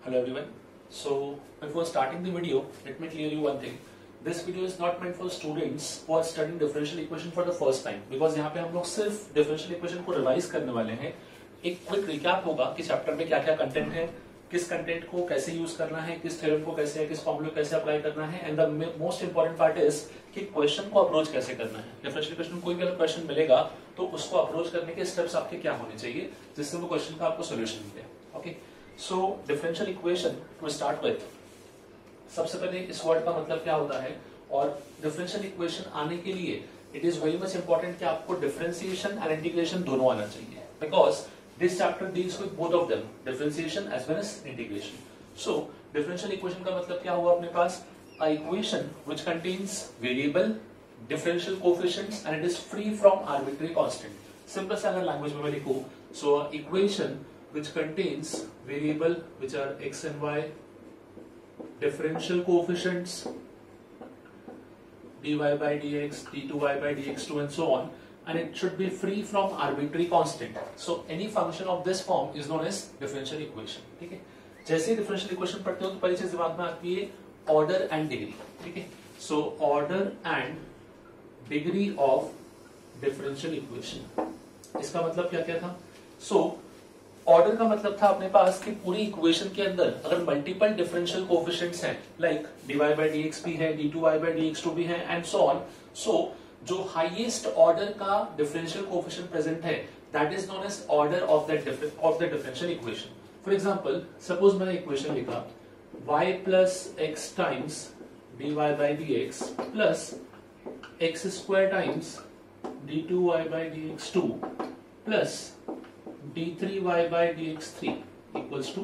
Hello everyone. So before starting the video, let me clear you one thing. This video is not meant for students who are studying differential equation for the first time because यहाँ पे हम लोग सिर्फ differential equation को revise करने वाले हैं. एक क्विक रिकैप होगा कि चैप्टर में क्या क्या कंटेंट है, किस कंटेंट को कैसे यूज करना है, किस थ्योरम को कैसे, किस फॉर्मूले को कैसे अप्लाई करना है, and the most important part is कि क्वेश्चन को अप्रोच कैसे करना है. डिफरेंशियल इक्वेशन में कोई भी अगर क्वेश्चन मिलेगा तो उसको अप्रोच करने के स्टेप्स आपके क्या होने चाहिए जिससे वो क्वेश्चन का आपको सोल्यूशन मिले. Okay, so differential equation two start with, सबसे पहले इस वर्ड का मतलब क्या होता है और डिफरेंशियल इक्वेशन आने के लिए it is very much important कि आपको डिफरेंशिएशन एंड इंटीग्रेशन दोनों आना चाहिए because this chapter deals with both of them, differentiation as well as integration. So differential equation का मतलब क्या हुआ अपने पास, a equation which contains variable differential coefficients and it is free from arbitrary constant. Simple से अगर language में मैं लिखूं, so a equation which contains variable which are x and y, differential coefficients dy by dx, d2y by dx2 and so on, and it should be free from arbitrary constant. So any function of this form is known as differential equation. ठीक है, जैसे differential equation पढ़ते हो तो पहली चीज दिमाग में आती है order and degree. ठीक है, so order and degree of differential equation. इसका मतलब क्या क्या था? So ऑर्डर का मतलब था अपने पास कि पूरी इक्वेशन के अंदर अगर मल्टीपल डिफरेंशियल कोएफिशिएंट्स हैं लाइक dy by dx भी है, d2y by dx2 भी है एंड सो ऑन, सो जो हाईएस्ट ऑर्डर का डिफरेंशियल कोएफिशिएंट प्रेजेंट है that is known as order of the differential equation. For example suppose मैंने equation लिखा y plus x times dy by dx plus x square times d2y by dx2 plus d3y by dx3 equals to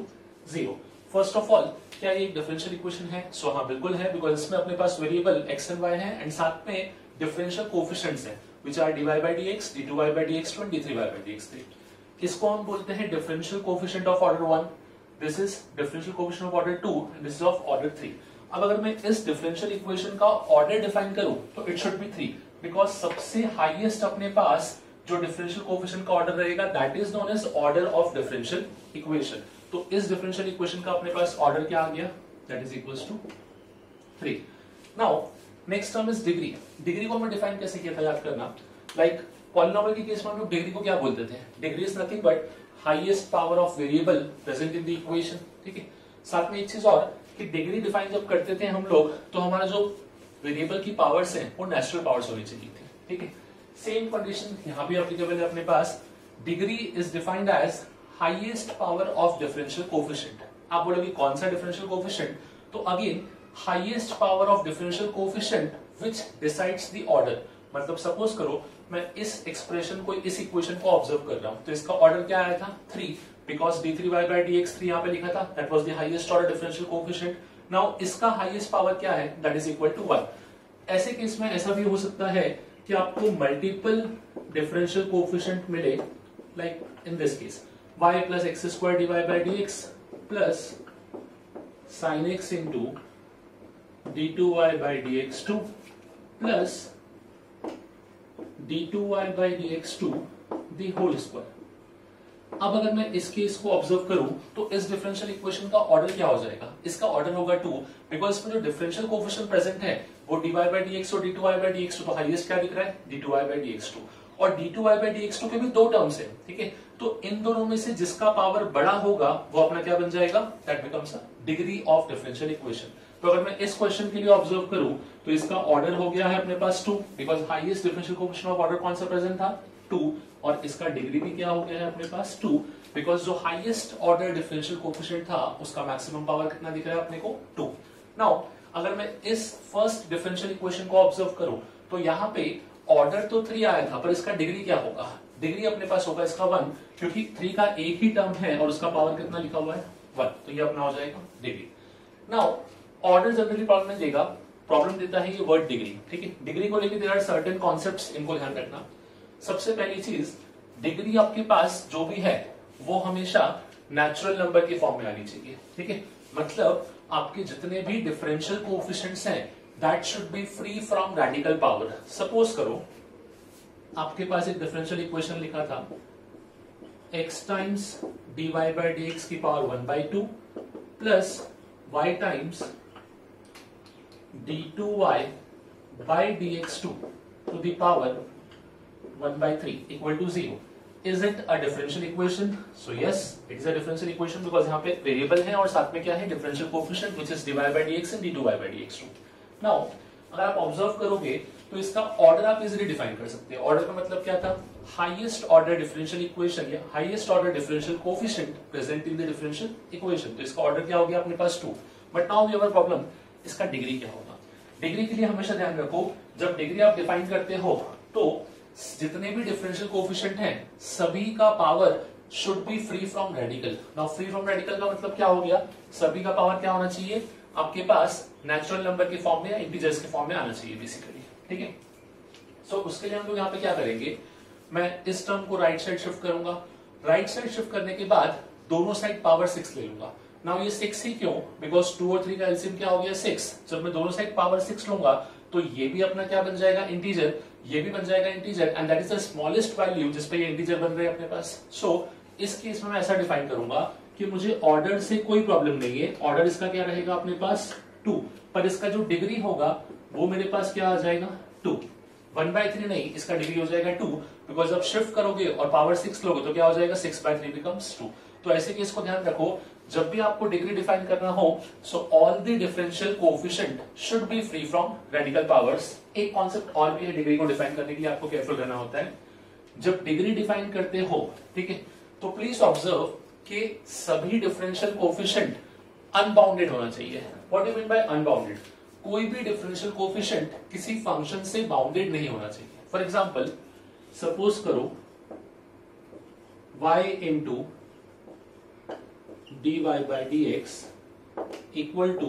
0. First of all क्या ये एक differential equation है? सो हाँ बिल्कुल है because इसमें अपने पास वेरिएबल x एंड y है एंड साथ में डिफरेंशियल कोएफिशिएंट्स हैं which are dy by dx, d2y by dx2 and d3y by dx3. इसको हम बोलते हैं differential coefficient of order 1. This is differential coefficient of order 2 and this is of order 3. अब अगर मैं इस डिफरेंशियल इक्वेशन का ऑर्डर डिफाइन करूं तो इट शुड बी 3 बिकॉज सबसे हाईएस्ट अपने पास जो डिफरेंशियल कोएफिशिएंट का ऑर्डर रहेगा that is known as order of differential equation. तो इस डिफरेंशियल इक्वेशन का अपने पास ऑर्डर क्या आ गया, that is equals to 3. Now next term is degree. Degree को मैं डिफाइन कैसे किया था याद करना, लाइक पॉलिनोमियल के केस में हम लोग डिग्री को क्या बोलते थे, degree is nothing but highest power of variable present in the equation. ठीक है, साथ में एक चीज और कि डिग्री डिफाइन जब करते थे हम लोग तो हमारा जो वेरिएबल की पावर्स हैं वो नेचुरल पावर्स होनी चाहिए थी. ठीक है, सेम कंडीशन यहाँ भी एप्लीकेबल है अपने पास. Degree is defined as highest power of differential coefficient. आप बोलोगे कौन सा डिफरेंशियल कोएफिशिएंट, तो again highest power of differential coefficient which decides the order. मतलब सपोज करो मैं इस एक्सप्रेशन को, इस इक्वेशन को ऑब्जर्व कर रहा हूं तो इसका ऑर्डर क्या आया था 3 बिकॉज d3y by dx3 यहाँ पे लिखा था, that was the highest order differential coefficient. Now इसका हाईएस्ट पावर क्या है, दैट इज इक्वल टू 1. ऐसे केस में ऐसा भी हो सकता है कि आपको मल्टीपल डिफरेंशियल कोएफिशिएंट मिले like in this case y plus x square dy by dx plus sin x into d2y by dx2 plus d2y by dx2 the whole square. अब अगर मैं इस केस को ऑब्जर्व करूं तो इस डिफरेंशियल इक्वेशन का ऑर्डर क्या हो जाएगा, इसका ऑर्डर होगा 2 बिकॉज इसमें जो डिफरेंशियल कोएफिशिएंट प्रेजेंट है वो dy by dx और d2y by dx2, तो हाईएस्ट क्या दिख रहा है d2y by dx2 और d2y by dx2 के भी दो टर्म्स हैं. ठीक है, तो इन दोनों में से जिसका पावर बड़ा होगा वो अपना क्या बन जाएगा, that becomes a degree of differential equation. तो अगर मैं इस क्वेश्चन के लिए ऑब्जर्व करूं तो इसका ऑर्डर हो गया है अपने पास 2 because highest differential coefficient of order कौन सा प्रेजेंट था 2 और इसका डिग्री भी क्या हो गया है अपने पास 2 बिकॉज जो हाईएस्ट ऑर्डर डिफरेंशियल कोएफिशिएंट था उसका मैक्सिमम पावर कितना दिख रहा है अपने को 2. नाउ अगर मैं इस फर्स्ट डिफरेंशियल इक्वेशन को ऑब्जर्व करूं तो यहाँ पे ऑर्डर तो 3 आया था पर इसका डिग्री क्या होगा, डिग्री अपने पास होगा इसका 1 क्योंकि 3 का एक ही टर्म है और उसका पावर कितना लिखा हुआ है 1, तो ये अपना हो जाएगा degree. Now order generally problem में देगा, प्रॉब्लम देता है ये वर्ड डिग्री. ठीक है, डिग्री को लेकर देयर आर सर्टेन कॉन्सेप्ट्स, इनको ध्यान रखना. सबसे पहली चीज, डिग्री आपके पास जो भी है वो हमेशा नेचुरल नंबर के फॉर्म में आनी चाहिए. ठीक है, मतलब आपके जितने भी डिफरेंशियल कोएफिशिएंट्स हैं that should B free from radical power. Suppose करो आपके पास एक डिफरेंशियल इक्वेशन लिखा था x times dy by dx की power 1/2 plus y times d2y by dx2 to the power 1/3 equal to 0. Is it a differential equation? So yes, it is a differential equation because यहाँ पे variable है और साथ में क्या है, differential coefficient which is dy by dx and d2y by dx2. Now अगर आप ऑब्जर्व करोगे तो इसका ऑर्डर आप इजीली डिफाइन कर सकते हैं. ऑर्डर का मतलब क्या था, हाईएस्ट ऑर्डर डिफरेंशियल इक्वेशन या highest order differential coefficient present in the differential equation. तो इसका ऑर्डर क्या हो गया अपने पास 2. But now we have a problem, इसका डिग्री क्या होगा. डिग्री के लिए हमेशा ध्यान रखो, जब डिग्री आप डिफाइन करते हो तो जितने भी डिफरेंशियल कोफिशिएंट हैं सभी का power should be free from radical. Now free from radical का मतलब क्या हो गया, सभी का पावर क्या होना चाहिए, आपके पास नेचुरल नंबर के फॉर्म में या इंटीजर्स के फॉर्म में आना चाहिए बेसिकली. ठीक है, सो उसके लिए हम लोग यहाँ पे क्या करेंगे, मैं इस टर्म को राइट साइड शिफ्ट करूंगा. राइट साइड शिफ्ट करने के बाद दोनों साइड पावर 6 ले लूंगा. नाउ ये 6 ही क्यों, बिकॉज 2 और 3 का एलसीएम क्या हो गया 6. जब मैं दोनों साइड पावर 6 लूंगा तो ये भी अपना क्या बन जाएगा इंटीजर, ये भी बन जाएगा integer, and that is the smallest value जिसपे ये इंटीजर बन रहे हैं अपने पास. सो इस केस में मैं ऐसा डिफाइन करूंगा कि मुझे ऑर्डर से कोई प्रॉब्लम नहीं है. ऑर्डर इसका क्या रहेगा अपने पास 2, पर इसका जो डिग्री होगा वो मेरे पास क्या आ जाएगा 2. 1/3 नहीं, इसका डिग्री हो जाएगा 2, बिकॉज अब शिफ्ट करोगे और पावर 6 लोगे तो क्या हो जाएगा 6/3 बिकम्स 2. तो ऐसे केस को ध्यान रखो, जब भी आपको डिग्री डिफाइन करना हो so all the differential coefficient should be free from radical powers. एक कॉन्सेप्ट और भी है डिग्री को डिफाइन करने के लिए, आपको केयरफुल रहना होता है. जब डिग्री डिफाइन करते हो, ठीक है, तो प्लीज ऑब्जर्व कि सभी डिफरेंशियल कोएफिशिएंट अनबाउंडेड होना चाहिए. What do mean by unbounded, कोई भी डिफरेंशियल कोएफिशिएंट किसी फंक्शन से बाउंडेड नहीं होना चाहिए. फॉर एग्जांपल सपोज करो y into dy by dx equal to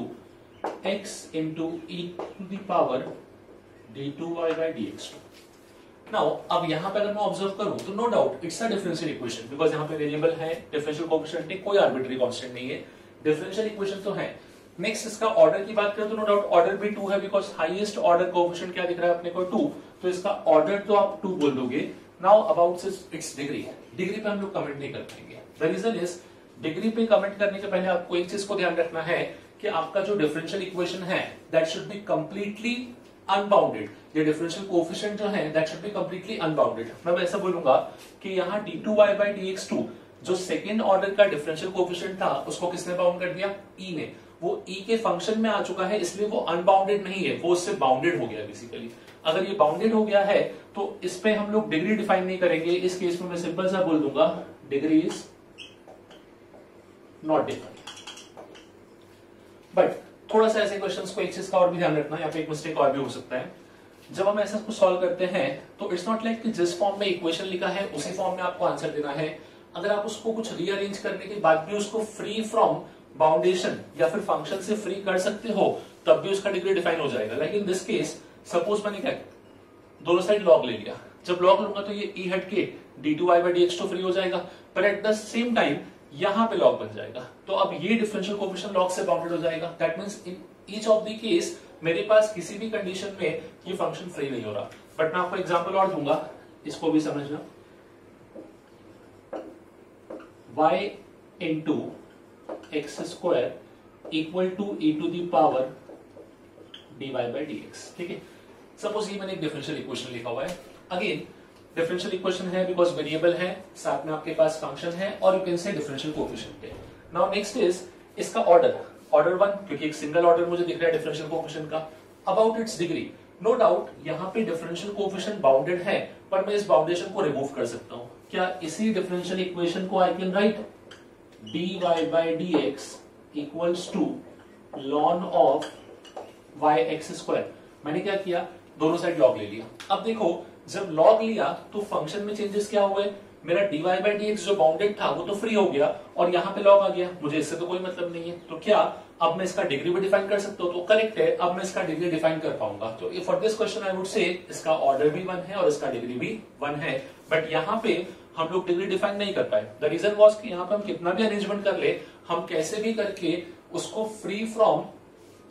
x into e to the power d2y by dx2. Now अब यहां पर अगर मैं ऑब्जर्व करूं तो no doubt it's a differential equation, because यहां पे वेरिएबल है, डिफरेंशियल कोएफिशिएंट है, कोई आर्बिट्री कांस्टेंट नहीं है, डिफरेंशियल इक्वेशन तो है. नेक्स्ट इसका ऑर्डर की बात करें तो नो डाउट ऑर्डर भी 2 है, बिकॉज हाईएस्ट ऑर्डर कोएफिशिएंट क्या दिख रहा है अपने को 2, तो इसका ऑर्डर तो आप 2 बोल दोगे. Now about its degree, degree पे हम लोग कमेंट नहीं कर पाएंगे. द रीजन इज डिग्री पे कमेंट करने के पहले आपको एक चीज को ध्यान रखना है कि आपका जो डिफरेंशियल इक्वेशन है that should be completely unbounded. ये डिफरेंशियल कोएफिशिएंट जो है that should be completely unbounded. मैं ऐसा बोलूंगा कि यहाँ d2y by dx2 जो सेकेंड ऑर्डर का डिफरेंशियल कोएफिशिएंट था उसको किसने बाउंड कर दिया, e ने. वो e के फंक्शन में आ चुका है, इसलिए वो अनबाउंडेड नहीं है, वो उससे बाउंडेड हो गया बेसिकली. अगर ये बाउंडेड हो गया है तो इस पे हम लोग डिग्री डिफाइन नहीं करेंगे. इस केस में मैं सिंपल सा बोल दूंगा degree is not defined. But थोड़ा सा ऐसे क्वेश्चंस को एक चीज का और भी ध्यान रखना, यहाँ पे एक मिस्टेक और भी हो सकता है. जब हम ऐसा कुछ सॉल्व करते हैं तो इट्स नॉट लाइक कि जिस फॉर्म में इक्वेशन लिखा है उसी फॉर्म में आपको आंसर देना है. अगर आप उसको कुछ रीअरेंज करने के बाद भी उसको फ्री फ्रॉम बाउंडेशन या फिर फंक्शन से फ्री कर सकते हो तब भी उसका डिग्री डिफाइन हो जाएगा. Like in this case suppose मैंने क्या दोनों साइड लॉग ले लिया, जब लॉग लूंगा तो ये e हट के d2y by dx2 फ्री हो जाएगा, पर एट द सेम टाइम यहां पे लॉग बन जाएगा. तो अब ये डिफरेंशियल कोएफिशिएंट लॉग से बाउंडेड हो जाएगा. That means in each of the case मेरे पास किसी भी कंडीशन में ये फंक्शन फ्री नहीं हो रहा. बट मैं आपको एग्जांपल और दूंगा, इसको भी समझना. y into x square equal to e to the power dy by dx. ठीक है, सपोज ये मैंने एक डिफरेंशियल इक्वेशन लिखा हुआ है. अगेन डिफरेंशियल इक्वेशन है बिकॉज वेरिएबल है, साथ में आपके पास फंक्शन है और you can say differential coefficient है. नाउ नेक्स्ट इज इसका ऑर्डर 1, क्योंकि एक सिंगल ऑर्डर मुझे दिख रहा है डिफरेंशियल कोएफिशिएंट का. About its degree, no doubt यहाँ पे डिफरेंशियल कोएफिशिएंट बाउंडेड है, पर मैं इस बाउंडेशन को रिमूव कर सकता हूँ. क्या इसी डिफरेंशियल इक्वेशन को I can right dy by dx equals to ln of yx square. मैंने क्या किया, दोनों साइड लॉग ले लिया. अब देखो जब लॉग लिया तो फंक्शन में चेंजेस क्या हुए, मेरा dy by dx जो बाउंडेड था वो तो फ्री हो गया और यहाँ पे लॉग आ गया. मुझे इससे तो कोई मतलब नहीं है, तो क्या अब मैं इसका डिग्री भी डिफाइन कर सकता हूँ? तो करेक्ट है, अब मैं इसका डिग्री डिफाइन कर पाऊंगा. तो for this question I would से इसका ऑर्डर भी 1 है और इसका डिग्री भी 1 है. बट यहाँ पे हम लोग डिग्री डिफाइन नहीं कर पाए. द रीजन वाज कि यहाँ पे हम कितना भी अरेंजमेंट कर ले, हम कैसे भी करके उसको फ्री फ्रॉम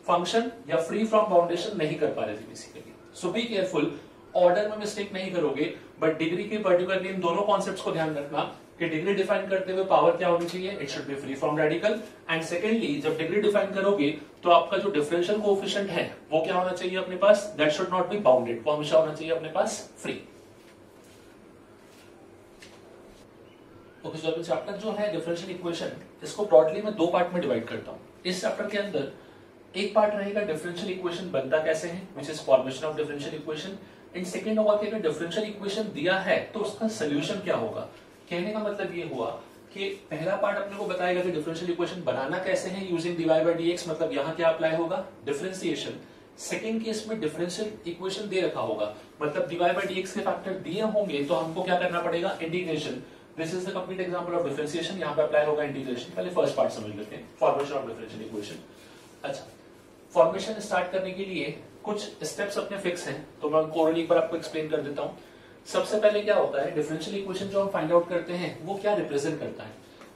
फंक्शन या फ्री फ्रॉम बाउंडेशन नहीं कर पा रहे थे basically. So be careful, order में मिस्टेक नहीं करोगे, बट डिग्री के पर्टिकुलरली इन दोनों कॉन्सेप्ट्स को ध्यान रखना कि डिग्री डिफाइन करते हुए पावर क्या होनी चाहिए, it should B free from radical. And secondly जब डिग्री डिफाइन करोगे तो आपका जो डिफरेंशियल कोएफिशिएंट है वो क्या होना चाहिए अपने पास, that should not be bounded, वो हमेशा होना चाहिए अपने पास फ्री। ओके, सो चैप्टर जो है डिफरेंशियल इक्वेशन, इसको ब्रॉडली मैं दो पार्ट में डिवाइड करता हूँ। इस चैप्टर के अंदर एक पार्ट रहेगा डिफरेंशियल इक्वेशन बनता कैसे है, which is formation of differential equation. And second होगा कि अगर डिफरेंशियल इक्वेशन दिया है तो उसका सोल्यूशन क्या होगा। कहने का मतलब ये हुआ कि पहला पार्ट अपने को बताएगा कि डिफरेंशियल इक्वेशन बनाना कैसे है यूजिंग dy by dx, मतलब यहाँ क्या अप्लाई होगा, डिफरेंशिएशन। सेकंड केस में डिफरेंशियल इक्वेशन दे रखा होगा, मतलब dy by dx के फैक्टर दिए होंगे तो हमको क्या करना पड़ेगा, integration. This is the complete example of differentiation, यहाँ पे अप्लाई होगा इंटीग्रेशन। पहले फर्स्ट पार्ट समझ लेते हैं, फॉर्मेशन ऑफ डिफरेंशियल इक्वेशन। अच्छा, फॉर्मेशन स्टार्ट करने के लिए कुछ स्टेप्स अपने फिक्स हैं, तो मैं उनको और एक बार आपको एक्सप्लेन कर देता हूँ। सबसे पहले क्या होता है, डिफरेंशियल इक्वेशन जो हम फाइंड आउट करते हैं वो क्या रिप्रेजेंट करता है।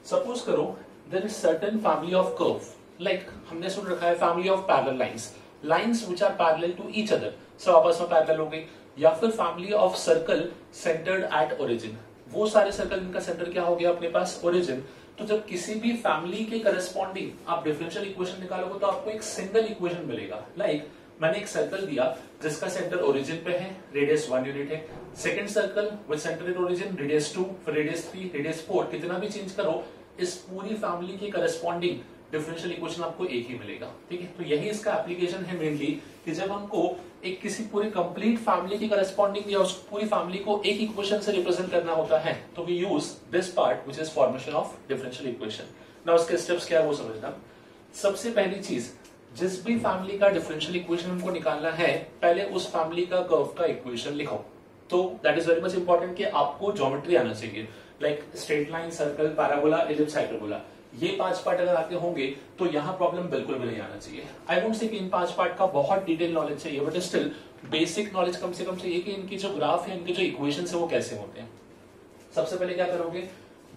सपोज करो there is certain family of curve, like हमने सुन रखा है family of parallel lines, lines which are parallel to each other, सब आपस में पैरेलल हो गई। या फिर family of circle centred at origin, वो सारे सर्कल इनका सेंटर क्या हो गया अपने पास, ओरिजिन। तो जब किसी भी फैमिली के करस्पॉन्डिंग आप डिफरेंशियल इक्वेशन निकालोगे तो आपको एक सिंगल इक्वेशन मिलेगा। लाइक मैंने एक सर्कल दिया जिसका सेंटर ओरिजिन पे है, रेडियस 1 यूनिट है। Second circle with centre at origin, radius 2, फिर रेडियस 3, रेडियस 4, कितना भी चेंज करो इस पूरी फैमिली के करस्पॉन्डिंग डिफरेंशियल इक्वेशन आपको एक ही मिलेगा। ठीक है, तो यही इसका एप्लीकेशन है मेनली, कि जब हमको एक किसी पूरी कंप्लीट फैमिली की करस्पॉन्डिंग या उस पूरी फैमिली को एक इक्वेशन से रिप्रेजेंट करना होता है तो we use this part which is formation of differential equation. Now उसके स्टेप्स क्या है वो समझना। सबसे पहली चीज, जिस भी फैमिली का डिफरेंशियल इक्वेशन हमको निकालना है, पहले उस फैमिली का कर्व का इक्वेशन लिखो। तो that is very much important कि आपको ज्योमेट्री आना चाहिए, like straight line, circle, parabola, ellipse, hyperbola. ये 5 पार्ट अगर आपके होंगे तो यहाँ प्रॉब्लम बिल्कुल भी नहीं आना चाहिए। आई वोंट से कि इन 5 पार्ट का बहुत डिटेल नॉलेज चाहिए, बट स्टिल बेसिक नॉलेज कम से कम चाहिए कि इनकी जो ग्राफ है, इनके जो इक्वेशन है वो कैसे होते हैं। सबसे पहले क्या करोगे,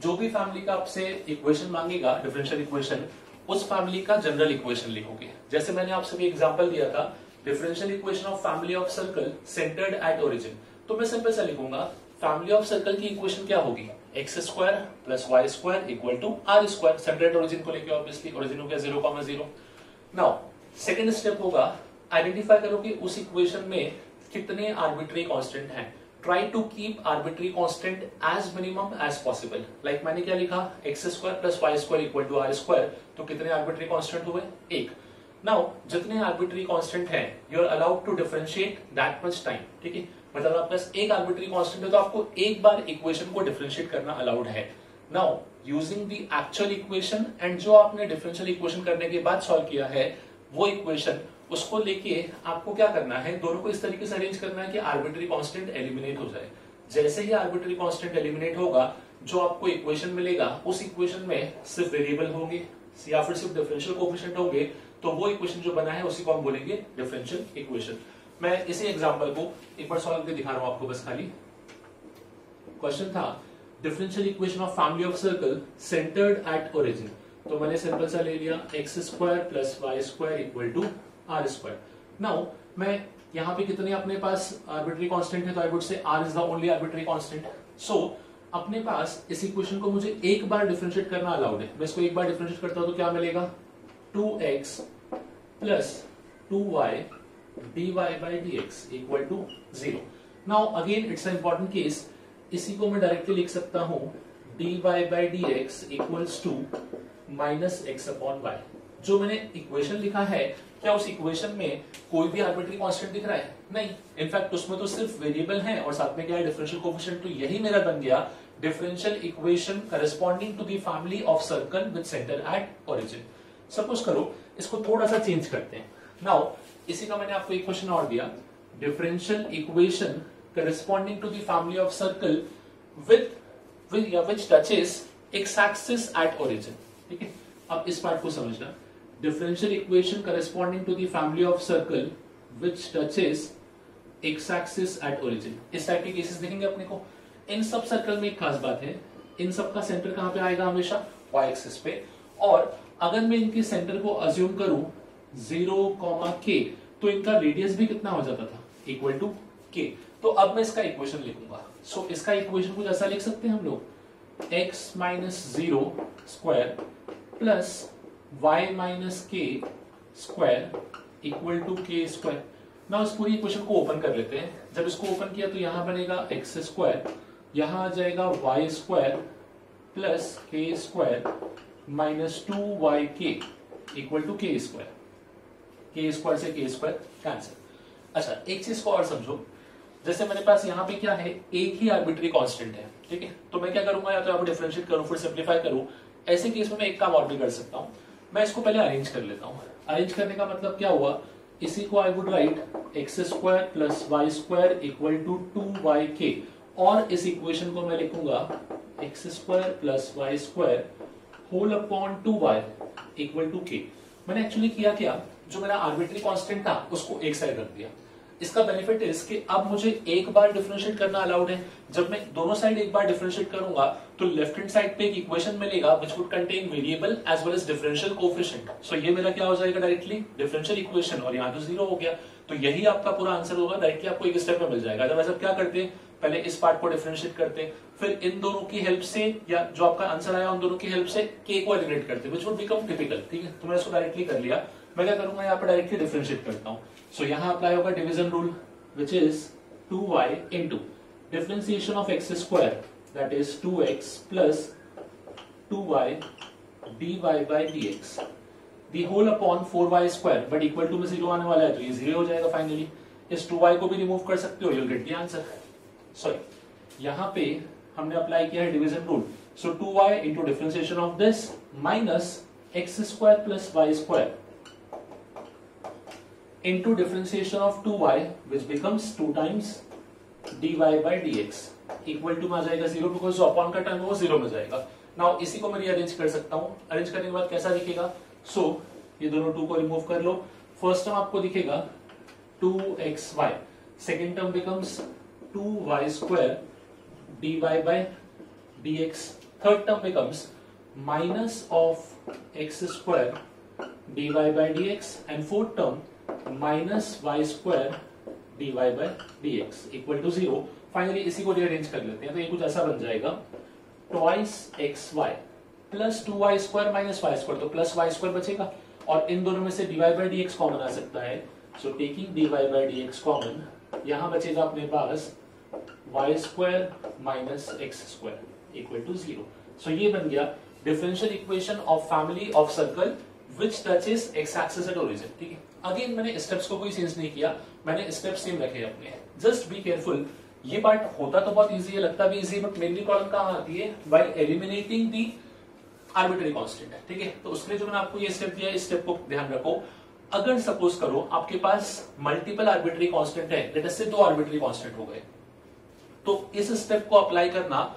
जो भी फैमिली का आपसे इक्वेशन मांगेगा डिफरेंशियल इक्वेशन, उस फैमिली का जनरल इक्वेशन लिखोगे। जैसे मैंने आपसे भी एग्जांपल दिया था, differential equation of family of circle centred at origin, तो मैं सिंपल सा लिखूंगा फैमिली ऑफ सर्कल की इक्वेशन क्या होगी, x square plus Y square equal to r square. Centre at origin को लेके ऑब्वियसली, ओरिजिन हो गया 0,0। नाउ सेकंड स्टेप होगा, आइडेंटिफाई करो कि उस इक्वेशन में कितने आर्बिट्री कांस्टेंट हैं। Try to keep arbitrary constant as minimum as possible. Like मैंने क्या लिखा, x square plus Y square equal to r square, तो कितने आर्बिट्री कांस्टेंट हुए, 1। नाउ जितने आर्बिट्री कांस्टेंट हैं, you are allowed to differentiate that much time. ठीक है, मतलब आपके पास एक आर्बिट्री कांस्टेंट है तो आपको एक बार इक्वेशन को डिफरेंशिएट करना अलाउड है। Now using the actual equation and जो आपने डिफरेंशियल इक्वेशन करने के बाद सॉल्व किया है वो इक्वेशन, उसको लेके आपको क्या करना है, दोनों को इस तरीके से अरेंज करना है कि आर्बिट्री कांस्टेंट एलिमिनेट हो जाए। जैसे ही आर्बिट्री कांस्टेंट एलिमिनेट होगा, जो आपको इक्वेशन मिलेगा उस इक्वेशन में सिर्फ वेरिएबल होंगे या फिर सिर्फ डिफरेंशियल कोएफिशिएंट होंगे, तो वो इक्वेशन जो बना है उसी को हम बोलेंगे डिफरेंशियल इक्वेशन। मैं इसी एग्जांपल को एक बार सॉल्व करके दिखा रहा हूं आपको, बस खाली क्वेश्चन था differential equation of family of circle centred at origin, तो मैंने सिंपल सा ले लिया x square plus Y square equal to r square. Now मैं यहाँ पे कितने अपने पास आर्बिट्री कांस्टेंट है, तो I would say R is the only arbitrary constant. So अपने पास इस इक्वेशन को मुझे एक बार डिफरेंशिएट करना अलाउड है। मैं इसको एक बार डिफरेंशिएट करता हूं तो क्या मिलेगा, 2x plus 2y dy by dx equal to 0। Now again it's an important case, इसी को मैं डायरेक्टली लिख सकता हूं dy by dx equals to minus x upon y। जो मैंने इक्वेशन लिखा है, क्या उस इक्वेशन में कोई भी आर्बिट्री कांस्टेंट दिख रहा है, नहीं। इनफैक्ट उसमें तो सिर्फ वेरिएबल है और साथ में क्या है, डिफरेंशियल कोएफिशिएंट। तो यही मेरा बन गया differential equation corresponding to the family of circle with centre at origin. Suppose करो इसको थोड़ा सा चेंज करते हैं। नाउ इसी का मैंने आपको एक क्वेश्चन और दिया, differential equation corresponding to the family of circle with या which touches X axis at origin. ठीक है, अब इस पार्ट को समझना, differential equation corresponding to the family of circle which touches X axis at origin. इस टाइप के cases देखेंगे अपने को। इन सब सर्कल में एक खास बात है, इन सब का सेंटर कहां पे आएगा, हमेशा वाई एक्सिस पे। और अगर मैं इनके सेंटर को अज्यूम करूं 0,k, तो इनका रेडियस भी कितना हो जाता था, इक्वल टू k। तो अब मैं इसका इक्वेशन लिखूंगा। सो इसका इक्वेशन कुछ ऐसा लिख सकते हैं हम लोग, x minus 0 square plus y minus के square equal to k square. ना इस पूरी इक्वेशन को ओपन कर लेते हैं। जब इसको ओपन किया तो यहां बनेगा एक्स स्क्वायर, यहां आ जाएगा y square plus k square minus 2yk equal to k square. K square से के स्क्वायर कैंसिल। अच्छा, एक चीज को और समझो, जैसे मेरे पास यहाँ पे क्या है, एक ही आर्बिट्री कांस्टेंट है, ठीक है। तो मैं क्या करूंगा, या तो यहाँ पे डिफरेंशिएट करूं फिर सिंप्लीफाई करूं। ऐसे केस में मैं एक काम और भी कर सकता हूं, मैं इसको पहले अरेंज कर लेता हूं। अरेंज करने का मतलब क्या हुआ, इसी को I would write x square plus Y square equal to 2yk, और इस इक्वेशन को मैं लिखूंगा x square plus Y square whole upon 2y equal to k। मैंने एक्चुअली किया क्या, जो मेरा आर्बिट्री कांस्टेंट था उसको एक साइड रख दिया। इसका बेनिफिट है कि अब मुझे एक बार डिफरेंशिएट करना अलाउड है। जब मैं दोनों साइड एक बार डिफरेंशिएट करूंगा तो लेफ्ट हैंड साइड पे एक इक्वेशन मिलेगा which would contain variable as well as differential coefficient. So ये मेरा क्या हो जाएगा, डायरेक्टली डिफरेंशियल इक्वेशन, और यहाँ तो 0 हो गया। तो यही आपका पूरा आंसर होगा, डायरेक्टली आपको एक स्टेप में मिल जाएगा। अदरवाइज आप क्या करते, पहले इस पार्ट को डिफरेंशिएट करते, फिर इन दोनों की हेल्प से, या जो आपका आंसर आया उन दोनों की हेल्प से के को एलिमिनेट करते, व्हिच वुड बिकम टिपिकल, ठीक है। तो मैं इसको डायरेक्टली कर लिया। मैं क्या करूंगा, यहाँ पे डायरेक्टली डिफरेंशिएट करता हूँ। सो यहाँ अप्लाई होगा division rule, which is 2y into differentiation of x square, that is 2x plus 2y dy by dx the whole upon 4y square, but equal to में 0 आने वाला है तो ये 0 हो जाएगा फाइनली। इस 2y को भी रिमूव कर सकते हो, you'll get the answer। Sorry, यहाँ पे हमने अप्लाई किया है division rule. So 2y into differentiation of this minus x square plus y square into differentiation of 2y which becomes 2 times dy by dx equal to में आ जाएगा 0, because जो upon का term है वो 0 में जाएगा। नाउ इसी को मैं रीअरेंज कर सकता हूँ। अरेंज करने के बाद कैसा दिखेगा, सो ये दोनों 2 को रिमूव कर लो। फर्स्ट टर्म आपको दिखेगा 2xy, second term becomes 2y square dy by dx, third term becomes minus of x square dy by dx, and fourth term minus Y square d Y by D x equal to 0। Finally इसी को rearrange कर लेते हैं, तो ये कुछ ऐसा बन जाएगा twice X Y plus 2y square minus Y square, तो प्लस वाई स्क्वायर बचेगा, और इन दोनों में से D Y by D X common आ सकता है। So taking D Y by D X common, यहां बचेगा अपने पास Y square minus X square equal to 0। So ये बन गया differential equation of family of circle which touches x axis at origin, ठीक है। अगेन मैंने स्टेप्स को कोई चेंज नहीं किया, मैंने स्टेप्स सेम रखे अपने। जस्ट बी केयरफुल, ये पार्ट होता तो बहुत इजी है, लगता भी इजी है, बट मेनली प्रॉब्लम कहां आती है, बाय एलिमिनेटिंग दी आर्बिट्री कांस्टेंट, ठीक है। तो उसके लिए जो मैंने आपको ये स्टेप दिया, इस स्टेप को ध्यान रखो। अगर सपोज करो आपके पास मल्टीपल आर्बिट्री कांस्टेंट है, लेट अस से 2 आर्बिट्री कांस्टेंट हो गए, तो इस स्टेप को अप्लाई करना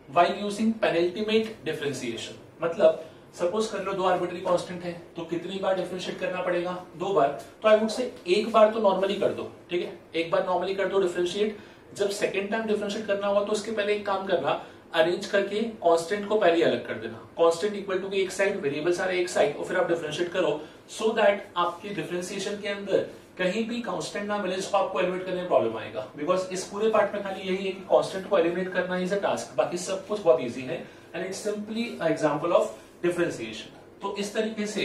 व्हाइल यूजिंग पेनल्टीमेट डिफरेंशिएशन। मतलब सपोज कर लो 2 आर्बिट्री कांस्टेंट है, तो कितनी बार डिफरेंशिएट करना पड़ेगा, 2 बार। तो आई वुड से एक बार तो नॉर्मली कर दो, ठीक है, एक बार नॉर्मली कर दो डिफरेंशिएट। जब सेकेंड टाइम डिफरेंशिएट करना होगा तो उसके पहले एक काम करना, अरेंज करके कांस्टेंट को पहले अलग कर देना। कांस्टेंट इक्वल टू की एक साइड, वेरिएबल सारे एक साइड, और फिर आप डिफरेंशिएट करो, सो दैट आपके डिफरेंशिएशन के अंदर कहीं भी कांस्टेंट ना मिले जिसको आपको एलिमिनेट करने में प्रॉब्लम आएगा। बिकॉज इस पूरे पार्ट में खाली यही है कि कांस्टेंट को एलिमिनेट करना इज अ टास्क, बाकी सब कुछ बहुत इजी है, and it's simply a example of differentiation. तो इस तरीके से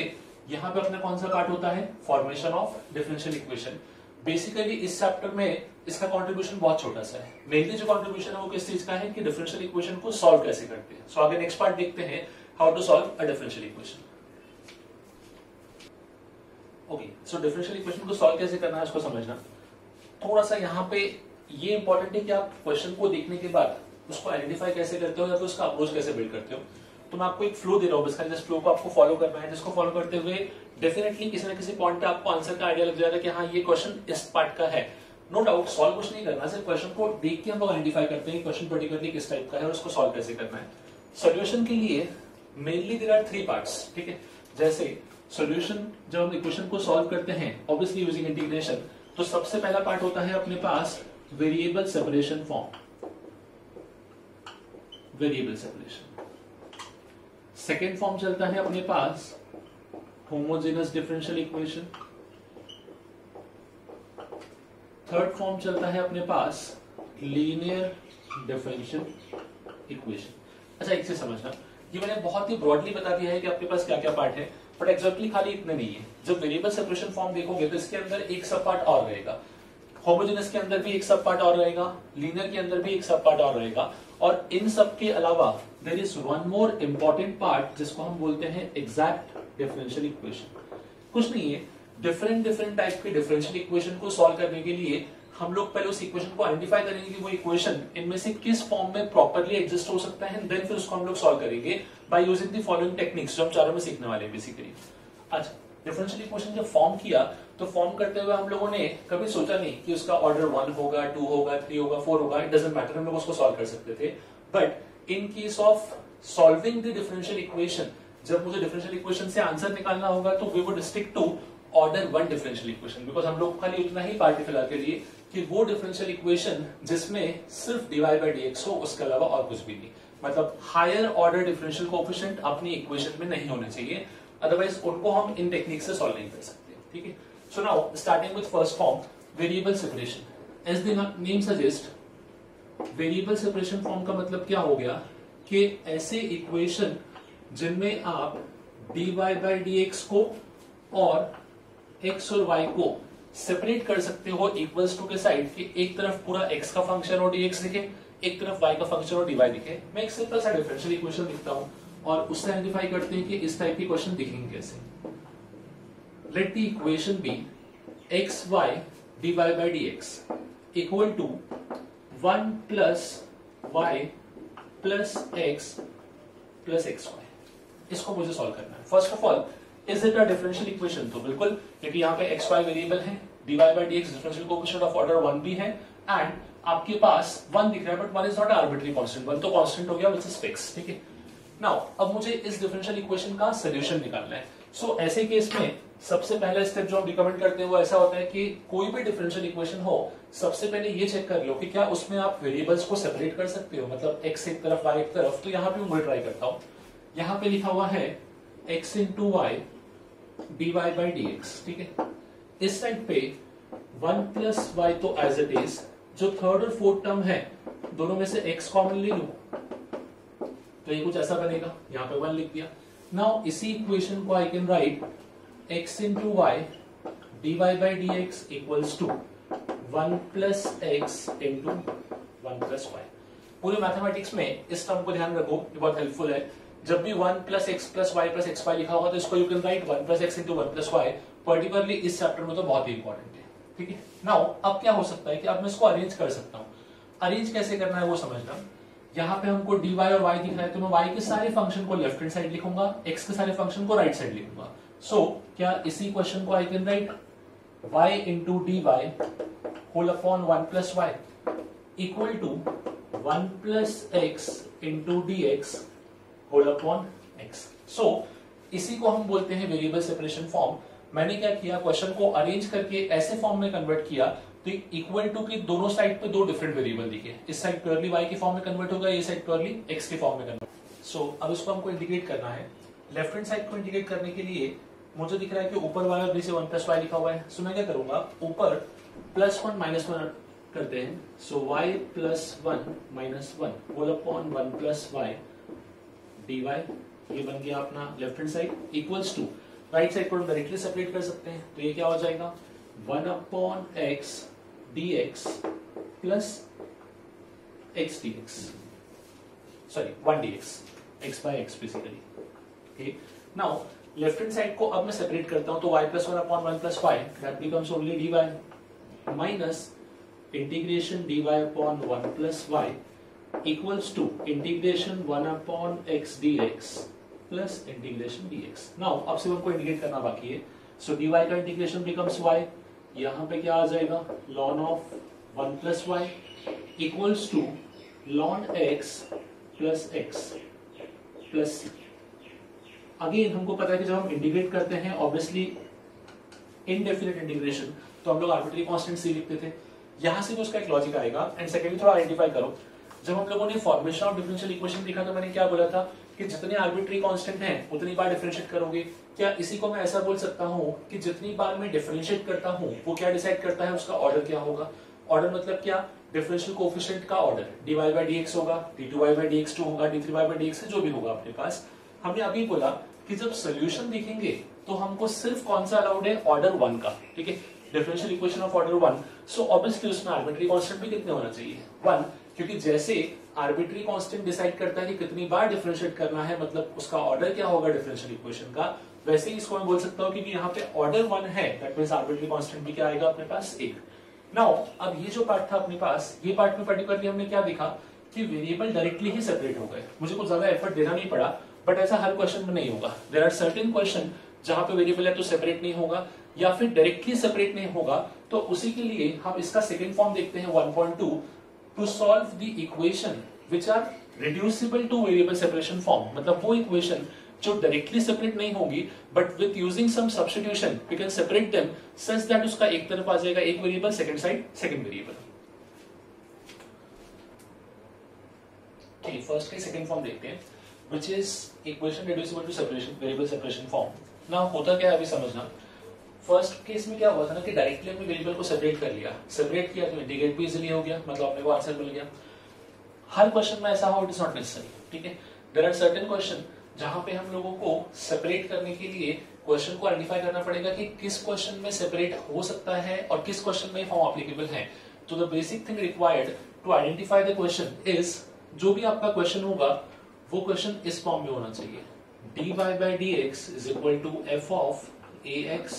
यहां पे अपना कौन सा पार्ट होता है, formation of differential equation. Basically इस चैप्टर में इसका कंट्रीब्यूशन बहुत छोटा सा है। मेनली जो कंट्रीब्यूशन है वो किस चीज का है, कि डिफरेंशियल इक्वेशन को सॉल्व कैसे करते हैं। सो आगे नेक्स्ट पार्ट देखते हैं, how to solve a differential equation. Okay, so differential equation को सॉल्व कैसे करना है उसको समझना। थोड़ा सा यहाँ पे ये इंपॉर्टेंट है कि आप क्वेश्चन को देखने के बाद उसको आइडेंटिफाई कैसे करते हो, या तो उसका अप्रोच कैसे बिल्ड करते हो। तो मैं आपको एक फ्लो दे रहा हूँ, बस खाली जिस फ्लो को आपको फॉलो करना है, जिसको फॉलो करते हुए डेफिनेटली किसी ना किसी पॉइंट पे आपको आंसर का आइडिया लग जाएगा कि हाँ ये क्वेश्चन इस पार्ट का है। नो डाउट, सॉल्व कुछ नहीं करना, सिर्फ क्वेश्चन को देख के हम लोग आइडेंटिफाई करते हैं क्वेश्चन पर्टिकुलरली किस टाइप का है और उसको सॉल्व कैसे करना है। सोल्यूशन के लिए मेनली देयर आर 3 पार्ट्स, ठीक है। जैसे सोल्यूशन जब हम इक्वेशन को सॉल्व करते हैं ऑब्वियसली यूजिंग इंटीग्रेशन, तो सबसे पहला पार्ट होता है अपने पास variable separation form, variable separation. Second form चलता है अपने पास homogeneous differential equation. Third form चलता है अपने पास लीनियर डिफरेंशियल इक्वेशन। अच्छा एक चीज समझना, ये मैंने बहुत ही ब्रॉडली बता दिया है कि आपके पास क्या क्या पार्ट है, बट एग्जैक्टली खाली इतने नहीं है। जब वेरिएबल सेपरेशन फॉर्म देखोगे तो इसके अंदर एक सब पार्ट और रहेगा, होमोजेनस के अंदर भी एक सब पार्ट और रहेगा, लीनियर के अंदर भी एक सब पार्ट और रहेगा, और इन सब के अलावा there is one more important part जिसको हम बोलते हैं एग्जैक्ट डिफरेंशियल इक्वेशन। कुछ नहीं है, डिफरेंट डिफरेंट टाइप के डिफरेंशियल इक्वेशन को सॉल्व करने के लिए हम लोग पहले उस इक्वेशन को आइडेंटिफाई करेंगे कि वो इक्वेशन इनमें से किस फॉर्म में प्रॉपर्ली एग्जिस्ट हो सकता है, देन फिर उसको हम लोग सॉल्व करेंगे bye using the following techniques जो हम चारों में सीखने वाले हैं बेसिकली। अच्छा, डिफरेंशियल इक्वेशन जब फॉर्म किया तो फॉर्म करते हुए हम लोगों ने कभी सोचा नहीं कि उसका ऑर्डर 1 होगा, 2 होगा, 3 होगा, 4 होगा, इट डजंट मैटर, हम लोग उसको सॉल्व कर सकते थे। But in case of solving the differential equation, जब मुझे डिफरेंशियल इक्वेशन से आंसर निकालना होगा तो we would stick to order 1 differential equation, because हम लोग खाली उतना ही पार्ट फिलहाल के लिए कि वो डिफरेंशियल इक्वेशन जिसमें सिर्फ dy by dx हो, उसके अलावा और कुछ भी नहीं। मतलब हायर ऑर्डर डिफरेंशियल कोएफिशिएंट अपनी इक्वेशन में नहीं होने चाहिए, अदरवाइज उनको हम इन टेक्निक से सॉल्व नहीं कर सकते। ठीक है, so now starting with first form, variable separation. As the name suggest, variable separation form का मतलब क्या हो गया कि ऐसे इक्वेशन जिनमें आप dy by dx को और x और y को सेपरेट कर सकते हो इक्वल्स टू के साइड, कि एक तरफ पूरा x का फंक्शन और dx दिखे, एक तरफ y का फंक्शन और dy दिखे। मैं एक सिंपल सा डिफरेंशियल इक्वेशन लिखता हूं और उससे आइडेंटिफाई करते हैं कि इस टाइप की क्वेश्चन दिखेंगे कैसे। Let the equation be xy dy by dx equal to 1 plus y plus x plus xy। इसको मुझे सॉल्व करना है। First of all, is it a differential equation? तो बिल्कुल, क्योंकि यहाँ पे xy वेरिएबल है, dy by dx differential coefficient of order 1 भी है, एंड आपके पास 1 दिख रहा है, but 1 is not arbitrary constant, 1 तो कांस्टेंट हो गया व्हिच इज फिक्स। ठीक है, नाउ अब मुझे इस डिफरेंशियल इक्वेशन का सॉल्यूशन निकालना है। सो ऐसे केस में सबसे पहला स्टेप जो हम रिकमेंड करते हैं वो ऐसा होता है कि कोई भी डिफरेंशियल इक्वेशन हो, सबसे पहले ये चेक कर लो कि क्या उसमें आप वेरिएबल्स को सेपरेट कर सकते हो, मतलब x एक तरफ y एक तरफ। तो यहाँ पे मैं ट्राई करता हूँ, यहाँ पे लिखा हुआ है x into y dy by dx। ठीक है, इस साइड पे 1 प्लस y तो एज इट इज, जो थर्ड और फोर्थ टर्म है दोनों में से x कॉमन ले लूं तो ये कुछ ऐसा बनेगा, यहाँ पे 1 लिख दिया। नाउ इसी इक्वेशन को I can write x into y dy by dx equals to 1 plus x into 1 plus y। पूरे मैथमेटिक्स में इस टर्म को ध्यान रखो, ये बहुत हेल्पफुल है। जब भी 1 plus x plus y plus x y लिखा होगा तो इसको you can write 1 plus x into 1 plus y. Particularly इस चैप्टर में तो बहुत ही इंपॉर्टेंट है। ठीक है, नाउ अब क्या हो सकता है कि अब मैं इसको अरेंज कर सकता हूँ। अरेंज कैसे करना है वो समझना। यहाँ पे हमको dy और y दिख रहा है, तो मैं y के सारे फंक्शन को लेफ्ट हैंड साइड लिखूंगा, x के सारे फंक्शन को राइट साइड लिखूंगा। सो क्या इसी क्वेश्चन को I can write y into d y whole upon 1 plus y equal to 1 plus x into d x whole upon x। So इसी को हम बोलते हैं वेरिएबल सेपरेशन फॉर्म। मैंने क्या किया, क्वेश्चन को अरेंज करके ऐसे फॉर्म में कन्वर्ट किया तो इक्वल टू की दोनों साइड पे दो डिफरेंट वेरिएबल दिखे। इस साइड प्योरली y के फॉर्म में कन्वर्ट होगा, ये साइड प्योरली x के फॉर्म में कन्वर्ट। सो अब इसको हमको इंडिकेट करना है। लेफ्ट हैंड साइड को इंडिकेट करने के लिए मुझे दिख रहा है कि ऊपर वाला भी से 1 प्लस वाई लिखा हुआ है। सो मैं क्या करूंगा, ऊपर प्लस 1 माइनस 1 करते हैं। So y plus 1 minus 1 whole upon 1 plus y dy, ये बन गया अपना left hand side equals to right side को हम डायरेक्टली सेपरेट कर सकते हैं। तो ये क्या हो जाएगा 1 upon x dx plus x dx, sorry 1 dx, x by x basically. Okay, now left hand side को अब मैं सेपरेट करता हूं तो y plus 1 upon 1 plus y that becomes only dy minus integration dy upon 1 plus y equals to integration 1 upon x dx plus integration dx। now अब सिर्फ हमको integrate करना बाकी है। so dy का इंटीग्रेशन becomes y, यहाँ पे क्या आ जाएगा ln of 1 plus y equals to ln x plus x plus again हमको पता है कि जब हम इंटीग्रेट करते हैं ऑब्वियसली इनडेफिनिट इंटीग्रेशन तो हम लोग आर्बिट्री कांस्टेंट c लिखते थे। यहाँ से भी उसका एक लॉजिक आएगा। एंड सेकेंडली थोड़ा आइडेंटिफाई करो, जब हम लोगों ने फॉर्मेशन ऑफ डिफरेंशियल इक्वेशन देखा तो मैंने क्या बोला था कि जितने आर्बिट्री कांस्टेंट हैं उतनी बार डिफरेंशिएट करोगे। क्या इसी को मैं ऐसा बोल सकता हूँ कि जितनी बार मैं डिफरेंशिएट करता हूँ वो क्या डिसाइड करता है उसका ऑर्डर क्या होगा। ऑर्डर मतलब क्या, डिफरेंशियल कोएफिशिएंट का ऑर्डर, dy by dx होगा, d2y by dx2 होगा, d3y by dx जो भी होगा अपने पास। हमने अभी बोला कि जब सोल्यूशन देखेंगे तो हमको सिर्फ कौन सा अलाउड है, ऑर्डर 1 का, ठीक है, differential equation of order 1। So obviously उसमें आर्बिट्री कांस्टेंट भी कितने होना चाहिए, 1, क्योंकि जैसे आर्बिट्री कांस्टेंट डिसाइड करता है कि कितनी बार डिफरेंशिएट करना है, मतलब उसका ऑर्डर क्या होगा डिफरेंशियल इक्वेशन का, वैसे ही इसको मैं बोल सकता हूं कि यहाँ पे ऑर्डर 1 है, दैट मींस आर्बिट्री कांस्टेंट भी क्या आएगा अपने पास, 1। नाउ अब ये जो पार्ट था अपने पास, ये पार्ट में पर्टिकुलरली हमने क्या देखा कि वेरिएबल डायरेक्टली ही सेपरेट हो गए, मुझे कुछ ज्यादा एफर्ट देना नहीं पड़ा, बट ऐसा हर क्वेश्चन में नहीं होगा। देयर आर सर्टेन क्वेश्चन जहां पे वेरिएबल है तो सेपरेट नहीं होगा या फिर डायरेक्टली सेपरेट नहीं होगा, तो उसी के लिए हम इसका सेकंड फॉर्म देखते हैं 1.2, to solve the equation which are reducible to variable separation form, मतलब वो इक्वेशन जो डायरेक्टली सेपरेट नहीं होगी but with using some substitution we can separate them such that उसका एक तरफ आ जाएगा एक variable, second side second variable. ठीक है, फर्स्ट के सेकंड फॉर्म देखते हैं which is equation reducible to separation variable separation form. ना होता क्या है अभी समझना, फर्स्ट केस में क्या हुआ था ना कि डायरेक्टली हमने वेरिएबल को सेपरेट कर लिया, सेपरेट किया तो इंटीग्रेट भी इजीली हो गया, मतलब अपने को आंसर मिल गया। हर क्वेश्चन में ऐसा हो इट इज नॉट नेसेसरी, ठीक है, देयर आर सर्टेन क्वेश्चन जहां पे हम लोगों को सेपरेट करने के लिए क्वेश्चन को आइडेंटिफाई करना पड़ेगा कि किस क्वेश्चन में सेपरेट हो सकता है और किस क्वेश्चन में फॉर्म एप्लीकेबल है। तो the basic thing required to identify the question is, जो भी आपका क्वेश्चन होगा वो क्वेश्चन इस फॉर्म में होना चाहिए, dy by dx is equal to f of ax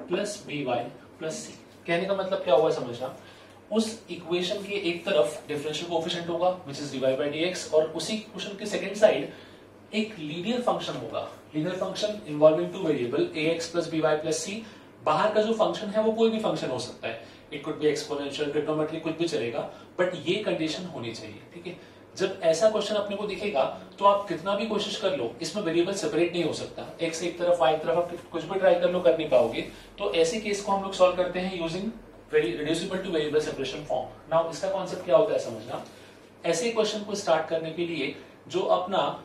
plus by plus c। कहने का मतलब क्या हुआ समझना, उस इक्वेशन के एक तरफ डिफरेंशियल कोएफिशिएंट होगा which is dy by dx और उसी इक्वेशन के सेकंड साइड एक लीनियर फंक्शन होगा, linear function involving two variable ax plus by plus c। बाहर का जो फंक्शन है वो कोई भी फंक्शन हो सकता है, it could be exponential, trigonometry, कुछ भी चलेगा, बट ये कंडीशन होनी चाहिए, ठीक है। जब ऐसा क्वेश्चन अपने को दिखेगा तो आप कितना भी कोशिश कर लो इसमें वेरिएबल सेपरेट नहीं हो सकता, x एक तरफ y एक तरफ, आप कुछ भी ट्राई कर लो कर नहीं पाओगे। तो ऐसे केस को हम लोग सॉल्व करते हैं using reducible to variable separation form. Now इसका कॉन्सेप्ट क्या होता है समझना, ऐसे क्वेश्चन को स्टार्ट करने के लिए जो अपना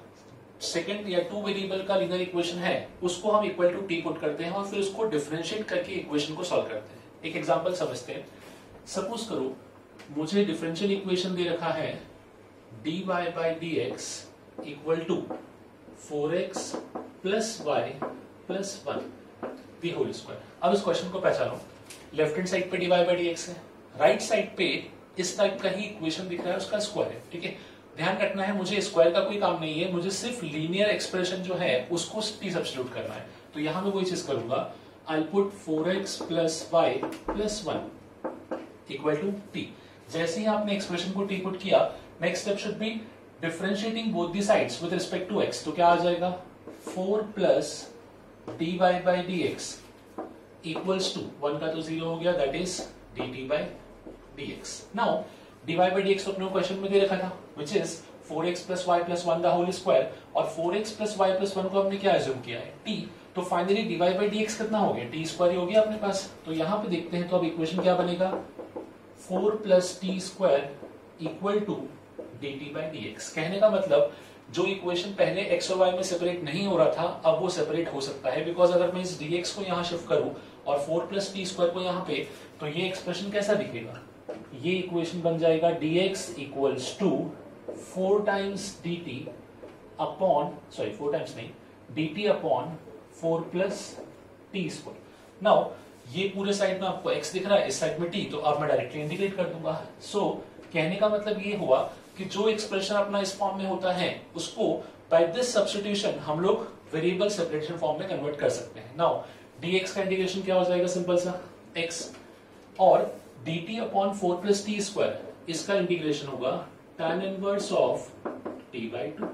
सेकंड या टू वेरिएबल का लीनियर इक्वेशन है उसको हम इक्वल टू टी पुट करते हैं और फिर उसको डिफरेंशिएट करके इक्वेशन को सॉल्व करते हैं। एक एग्जांपल समझते हैं, सपोज करो मुझे डिफरेंशियल इक्वेशन दे रखा है dy by dx equal to 4x plus y plus 1 the whole square। अब इस क्वेश्चन को पहचानो, लेफ्ट हैंड साइड पे dy by dx है, राइट साइड पे इस टाइप का ही इक्वेशन दिख रहा है उसका स्क्वायर है, ठीक है। ध्यान रखना है मुझे स्क्वायर का कोई काम नहीं है, मुझे सिर्फ लीनियर एक्सप्रेशन जो है उसको टी सब्स्टिट्यूट करना है। तो यहां मैं वही चीज करूंगा, I put 4x plus y plus 1 equal to t. जैसे ही आपने एक्सप्रेशन को टी पुट किया, next step should be differentiating both the sides with respect to x। तो क्या आ जाएगा 4 plus dy by dx equals to 1 का तो 0 हो गया, that is dt by dx। Now dy by dx तो अपने क्वेश्चन में दे रखा था which is 4x plus y plus 1 the whole square, और 4x plus y plus 1 को हमने क्या अज्यूम किया है t। तो फाइनली dy by dx कितना हो गया, t स्क्वायर ही हो गया अपने पास। तो यहां पे देखते हैं तो अब इक्वेशन क्या बनेगा, 4 plus t square equal to dt by dx। कहने का मतलब जो इक्वेशन पहले x और y में सेपरेट नहीं हो रहा था अब वो सेपरेट हो सकता है, बिकॉज अगर मैं इस dx को यहाँ शिफ्ट करूं और 4 plus t स्क्वायर को यहाँ पे, तो ये एक्सप्रेशन कैसा दिखेगा, ये इक्वेशन बन जाएगा dx equals to 4 times dt upon, sorry 4 times नहीं, dt अपॉन 4 plus t स्क्वायर। नाउ ये पूरे साइड में आपको x दिख रहा है, इस साइड में t, तो अब मैं डायरेक्टली इंटीग्रेट कर दूंगा। सो कहने का मतलब ये हुआ कि जो एक्सप्रेशन अपना इस फॉर्म में होता है उसको बाय दिस सब्स्टिट्यूशन हम लोग वेरिएबल सेपरेशन फॉर्म में कन्वर्ट कर सकते हैं। नाउ dx का इंटीग्रेशन क्या हो जाएगा, सिंपल सा x, और dt अपॉन 4 plus t स्क्वायर, इसका इंटीग्रेशन होगा tan inverse of t by 2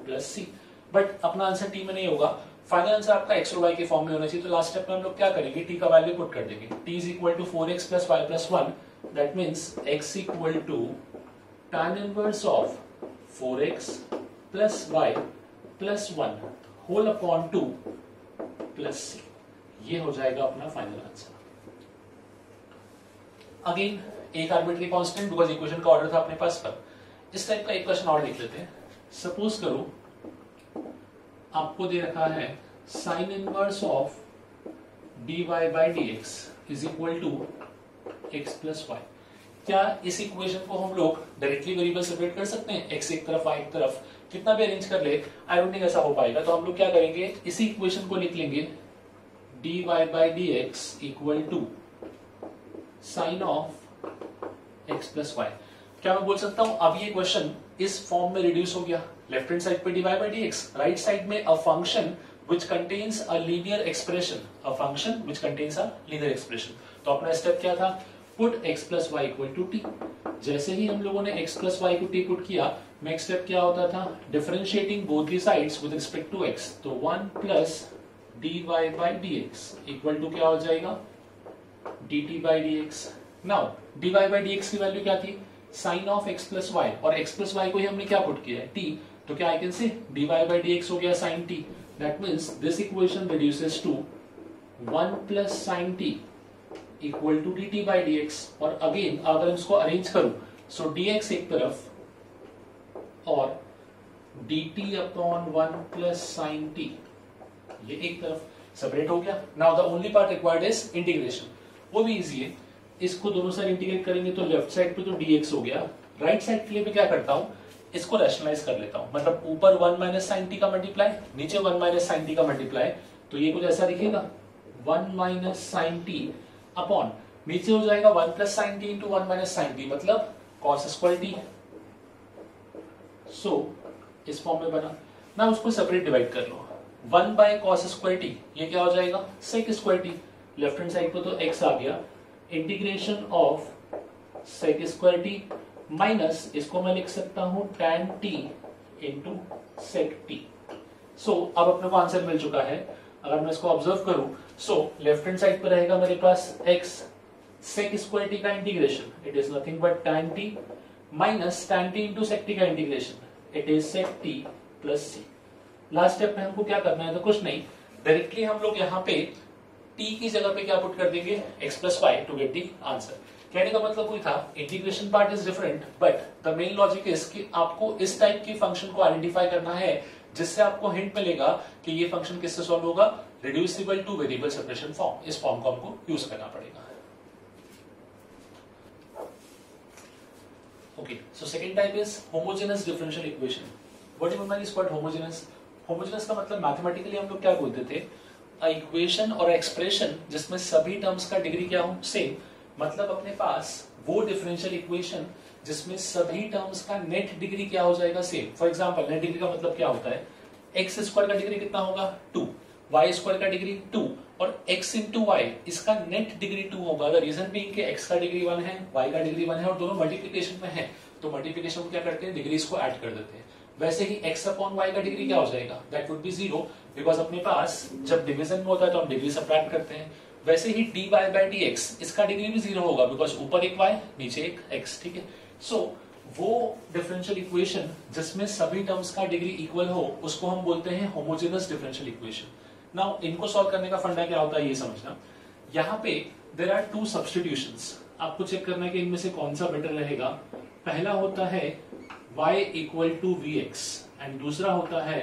plus c। But अपना आंसर t में नहीं होगा, फाइनल आंसर आपका x और y के फॉर्म में होना चाहिए। तो लास्ट स्टेप में हम लोग क्या करेंगे, t का वैल्यू पुट कर देंगे, t is equal to 4x plus y plus 1, that means x equal to tan inverse of 4x plus y plus 1 whole upon 2 plus c। ये हो जाएगा अपना फाइनल आंसर। अगेन एक आर्बिट्री कांस्टेंट, बिकॉज इक्वेशन का order था अपने पास पर। इस टाइप का एक क्वेश्चन और लिख लेते हैं। सपोज करो आपको दे रखा है sine inverse of dy by dx is equal to x plus y. क्या इस इक्वेशन को हम लोग डायरेक्टली वेरिएबल सेपरेट कर सकते हैं? एक्स एक तरफ वाई एक तरफ, कितना भी अरेंज कर ले, आई डोंट थिंक ऐसा हो पाएगा। तो हम लोग क्या करेंगे, इसी इक्वेशन को लिख लेंगे dy by D x equal to sine of x plus y. क्या मैं बोल सकता हूं अब ये क्वेश्चन इस फॉर्म में रिड्यूस हो गया, लेफ्ट हैंड साइड पे dy by D X, right side में a function which contains a linear expression, a function which contains a linear expression। तो अपना स्टेप क्या था, put x plus y equal to t। जैसे ही हम लोगों ने x plus y को t पुट किया, नेक्स्ट स्टेप क्या होता था, differentiating both the sides with respect to x। तो 1 plus dy by dx equal to क्या हो जाएगा, dt by dx। Now dy by dx की वैल्यू क्या थी, sin of x plus y, और x plus y को ही हमने क्या पुट किया है, t। तो क्या I can say dy by dx हो गया sin t। That means this equation reduces to 1 plus sin t equal to dt by dx। और अगेन अगर इसको अरेंज करूं, so dx एक तरफ और dt upon 1 plus sin t ये एक तरफ सेपरेट हो गया। Now the only part required is integration, वो भी इजी है। इसको दोनों साइड इंटीग्रेट करेंगे तो लेफ्ट साइड पे तो dx हो गया, राइट साइड के लिए मैं क्या करता हूं, इसको रैशनलाइज कर लेता हूं, मतलब ऊपर 1 माइनस साइन टी का मल्टीप्लाई, नीचे 1 माइनस साइन टी का मल्टीप्लाई। तो ये कुछ ऐसा दिखेगा, 1 माइनस साइन टी अपॉन नीचे हो जाएगा 1 plus sine t into 1 minus sine t, मतलब कॉस स्क्वायर टी। सो इस फॉर्म में बना ना, उसको सेपरेट डिवाइड कर लो, 1 बाय कॉस स्क्वायर टी, ये क्या हो जाएगा, sec square t. Left hand side पे तो x आ गया, integration of sec square t minus इसको मैं लिख सकता हूं tan t into sec t। सो अब अपने को आंसर मिल चुका है। अगर मैं इसको ऑब्जर्व करूं, सो लेफ्ट हैंड साइड पर रहेगा मेरे पास x sec स्क्वायर t का integration, it is nothing but tan t minus tan t into sec t का integration, it is sec t plus c। Last step में हमको क्या करना है, तो कुछ नहीं, डायरेक्टली हम लोग यहाँ पे t की जगह पे क्या पुट कर देंगे, x plus y to get the answer. कहने का मतलब कोई था, integration part is different, but the main logic is कि आपको इस टाइप की फंक्शन को आइडेंटिफाई करना है जिससे आपको हिंट मिलेगा कि ये फंक्शन किससे सॉल्व होगा, reducible to variable separation form. इस फॉर्म को आपको यूज करना पड़ेगा। Okay, so second type is homogeneous differential equation. What do you mean by this word homogeneous? Homogeneous का मतलब मैथमेटिकली हम लोग क्या बोलते थे, अ इक्वेशन और एक्सप्रेशन जिसमें सभी टर्म्स का डिग्री क्या हो, सेम। मतलब अपने पास वो डिफरेंशियल इक्वेशन जिसमें सभी टर्म्स का नेट डिग्री क्या हो जाएगा, same. For example net degree का मतलब क्या होता है, एक्स स्क्वायर का डिग्री कितना होगा 2, वाई स्क्वायर का डिग्री 2 और x इंटू वाई इसका नेट डिग्री 2 होगा। द रीजन बीइंग कि x का डिग्री 1 है, y का डिग्री 1 है और दोनों मल्टीप्लिकेशन में है, तो मल्टीप्लिकेशन को क्या करते हैं, डिग्रीज को ऐड कर देते हैं। वैसे ही x अपॉन y का डिग्री क्या हो जाएगा, दैट वुड बी 0, बिकॉज अपने पास जब डिवीजन में होता है तो हम डिग्री सब्ट्रैक्ट करते हैं। वैसे ही dy बाई dx इसका डिग्री भी 0 होगा, बिकॉज ऊपर एक y नीचे एक x, ठीक है। सो वो डिफरेंशियल इक्वेशन जिसमें सभी टर्म्स का डिग्री इक्वल हो उसको हम बोलते हैं होमोजेनस डिफरेंशियल इक्वेशन। नाउ इनको सॉल्व करने का फंडा क्या होता है ये समझना। यहाँ पे देयर आर 2 सब्स्टिट्यूशंस, आपको चेक करना है कि इनमें से कौन सा बेटर रहेगा। पहला होता है y equal to vx and दूसरा होता है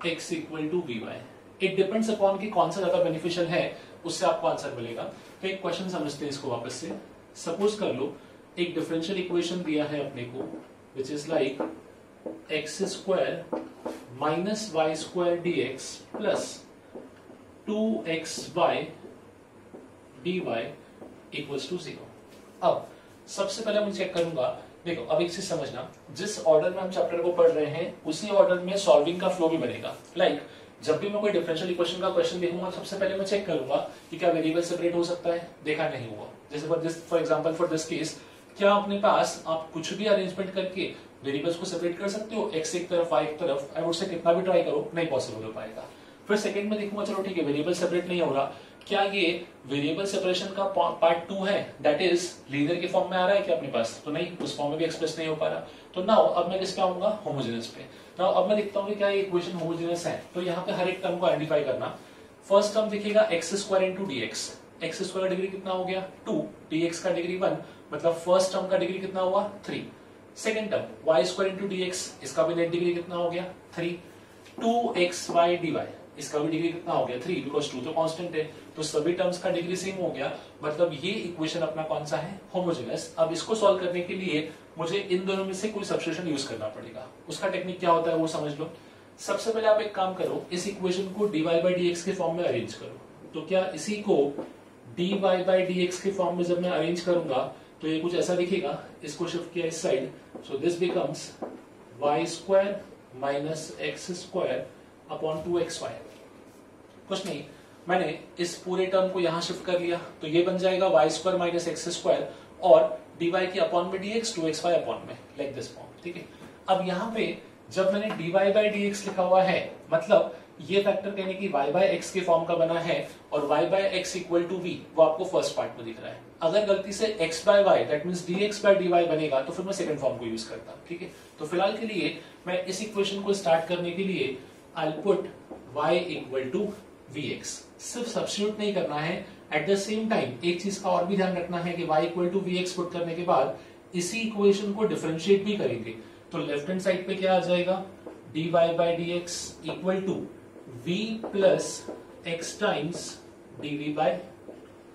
x equal to vy। It depends upon कि कौन सा ज्यादा बेनिफिशियल है, उससे आपको आंसर मिलेगा। तो एक क्वेश्चन समझते हैं इसको वापस से। सपोज कर लो एक डिफरेंशियल इक्वेशन दिया है अपने को which is like x square minus Y square d x plus 2xy dy equals to 0। अब सबसे पहले मैं चेक करूंगा, देखो अब एक चीज समझना, जिस ऑर्डर में हम चैप्टर को पढ़ रहे हैं उसी ऑर्डर में सॉल्विंग का फ्लो भी बनेगा। लाइक जब भी मैं कोई डिफरेंशियल इक्वेशन का क्वेश्चन देखूंगा सबसे पहले मैं चेक करूंगा कि क्या वेरिएबल सेपरेट हो सकता है, देखा नहीं हुआ। जैसे for example for this case, क्या अपने पास आप कुछ भी अरेंजमेंट करके वेरिएबल्स को सेपरेट कर सकते हो, एक्स एक तरफ वाई एक तरफ, आई वुड से कितना भी ट्राई करो नहीं पॉसिबल हो पाएगा। फिर सेकंड में देखूंगा चलो ठीक है वेरिएबल सेपरेट नहीं हो रहा, क्या ये वेरिएबल सेपरेशन का पार्ट 2 है, दैट इज लीनियर के फॉर्म में आ रहा है क्या अपने पास, तो नहीं, उस फॉर्म में भी एक्सप्रेस नहीं हो पा रहा। तो नाउ अब मैं किस पे आऊंगा, होमोजेनस पे। नाउ अब मैं देखता हूँ कि क्या ये इक्वेशन होमोजेनस है, तो यहाँ पे हर एक टर्म को आइडेंटिफाई करना। फर्स्ट टर्म दिखेगा x square into d x, x square का डिग्री कितना हो गया 2, dx का डिग्री 1, मतलब फर्स्ट टर्म का डिग्री कितना हुआ 3। Second term y square into d x, इसका भी नेट डिग्री कितना हो गया 3, 2xy dy, इसका भी डिग्री कितना हो गया 3 बिकॉज 2 तो कांस्टेंट है, तो सभी टर्म्स का डिग्री सेम हो गया, मतलब ये इक्वेशन अपना कौन सा है, होमोजेनस। अब इसको सॉल्व करने के लिए मुझे इन दोनों में से कोई सब्स्टिट्यूशन यूज करना पड़ेगा। उसका टेक्निक क्या होता है वो समझ लो। सबसे पहले आप एक काम करो, इस इक्वेशन को dy by dx के फॉर्म में अरेंज करो। तो क्या इसी को dy by dx के फॉर्म में जब मैं अरेंज करूंगा तो ये कुछ ऐसा दिखेगा, इसको शिफ्ट किया इस side, so this becomes y square minus X square upon 2xy। कुछ नहीं, मैंने इस पूरे टर्म को यहां शिफ्ट कर लिया तो ये बन जाएगा y square minus X square और dy की अपॉन में dx 2xy अपॉन में, लाइक दिस फॉर्म। ठीक है, अब यहाँ पे जब मैंने dy by dx लिखा हुआ है, मतलब ये फैक्टर कहने की y by x के फॉर्म का बना है और y by x equal to v, वो आपको फर्स्ट पार्ट में दिख रहा है। अगर गलती से x by y that means dx by dy बनेगा तो फिर मैं सेकंड फॉर्म को यूज करता। ठीक है, तो फिलहाल के लिए मैं इस इक्वेशन को स्टार्ट करने के लिए I put y equal to vx। सिर्फ सब्स्टिट्यूट नहीं करना है, एट द सेम टाइम एक चीज का और भी ध्यान रखना है कि y equal to vx put करने के बाद इसी इक्वेशन को डिफरेंशिएट भी करेंगे। तो लेफ्ट हैंड साइड पे क्या आ जाएगा, dy by dx equal to v plus x times dv by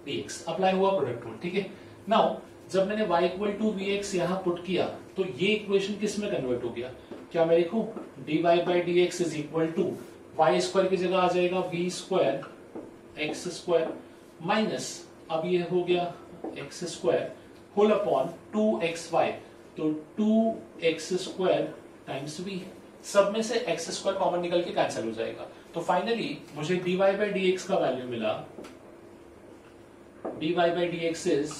dx। Apply हुआ प्रोडक्ट रूल। ठीक है, नाउ जब मैंने y इक्वल टू vx यहां पुट किया तो ये इक्वेशन किस में कन्वर्ट हो गया, क्या मैं लिखूं dy by dx is equal to y square की जगह आ जाएगा v square x square minus, अब ये हो गया x square whole upon 2xy, तो 2x स्क्वायर टाइम्स v। सब में से x स्क्वायर कॉमन निकल के कैंसिल हो जाएगा, तो फाइनली मुझे dy by dx का वैल्यू मिला, dy by dx is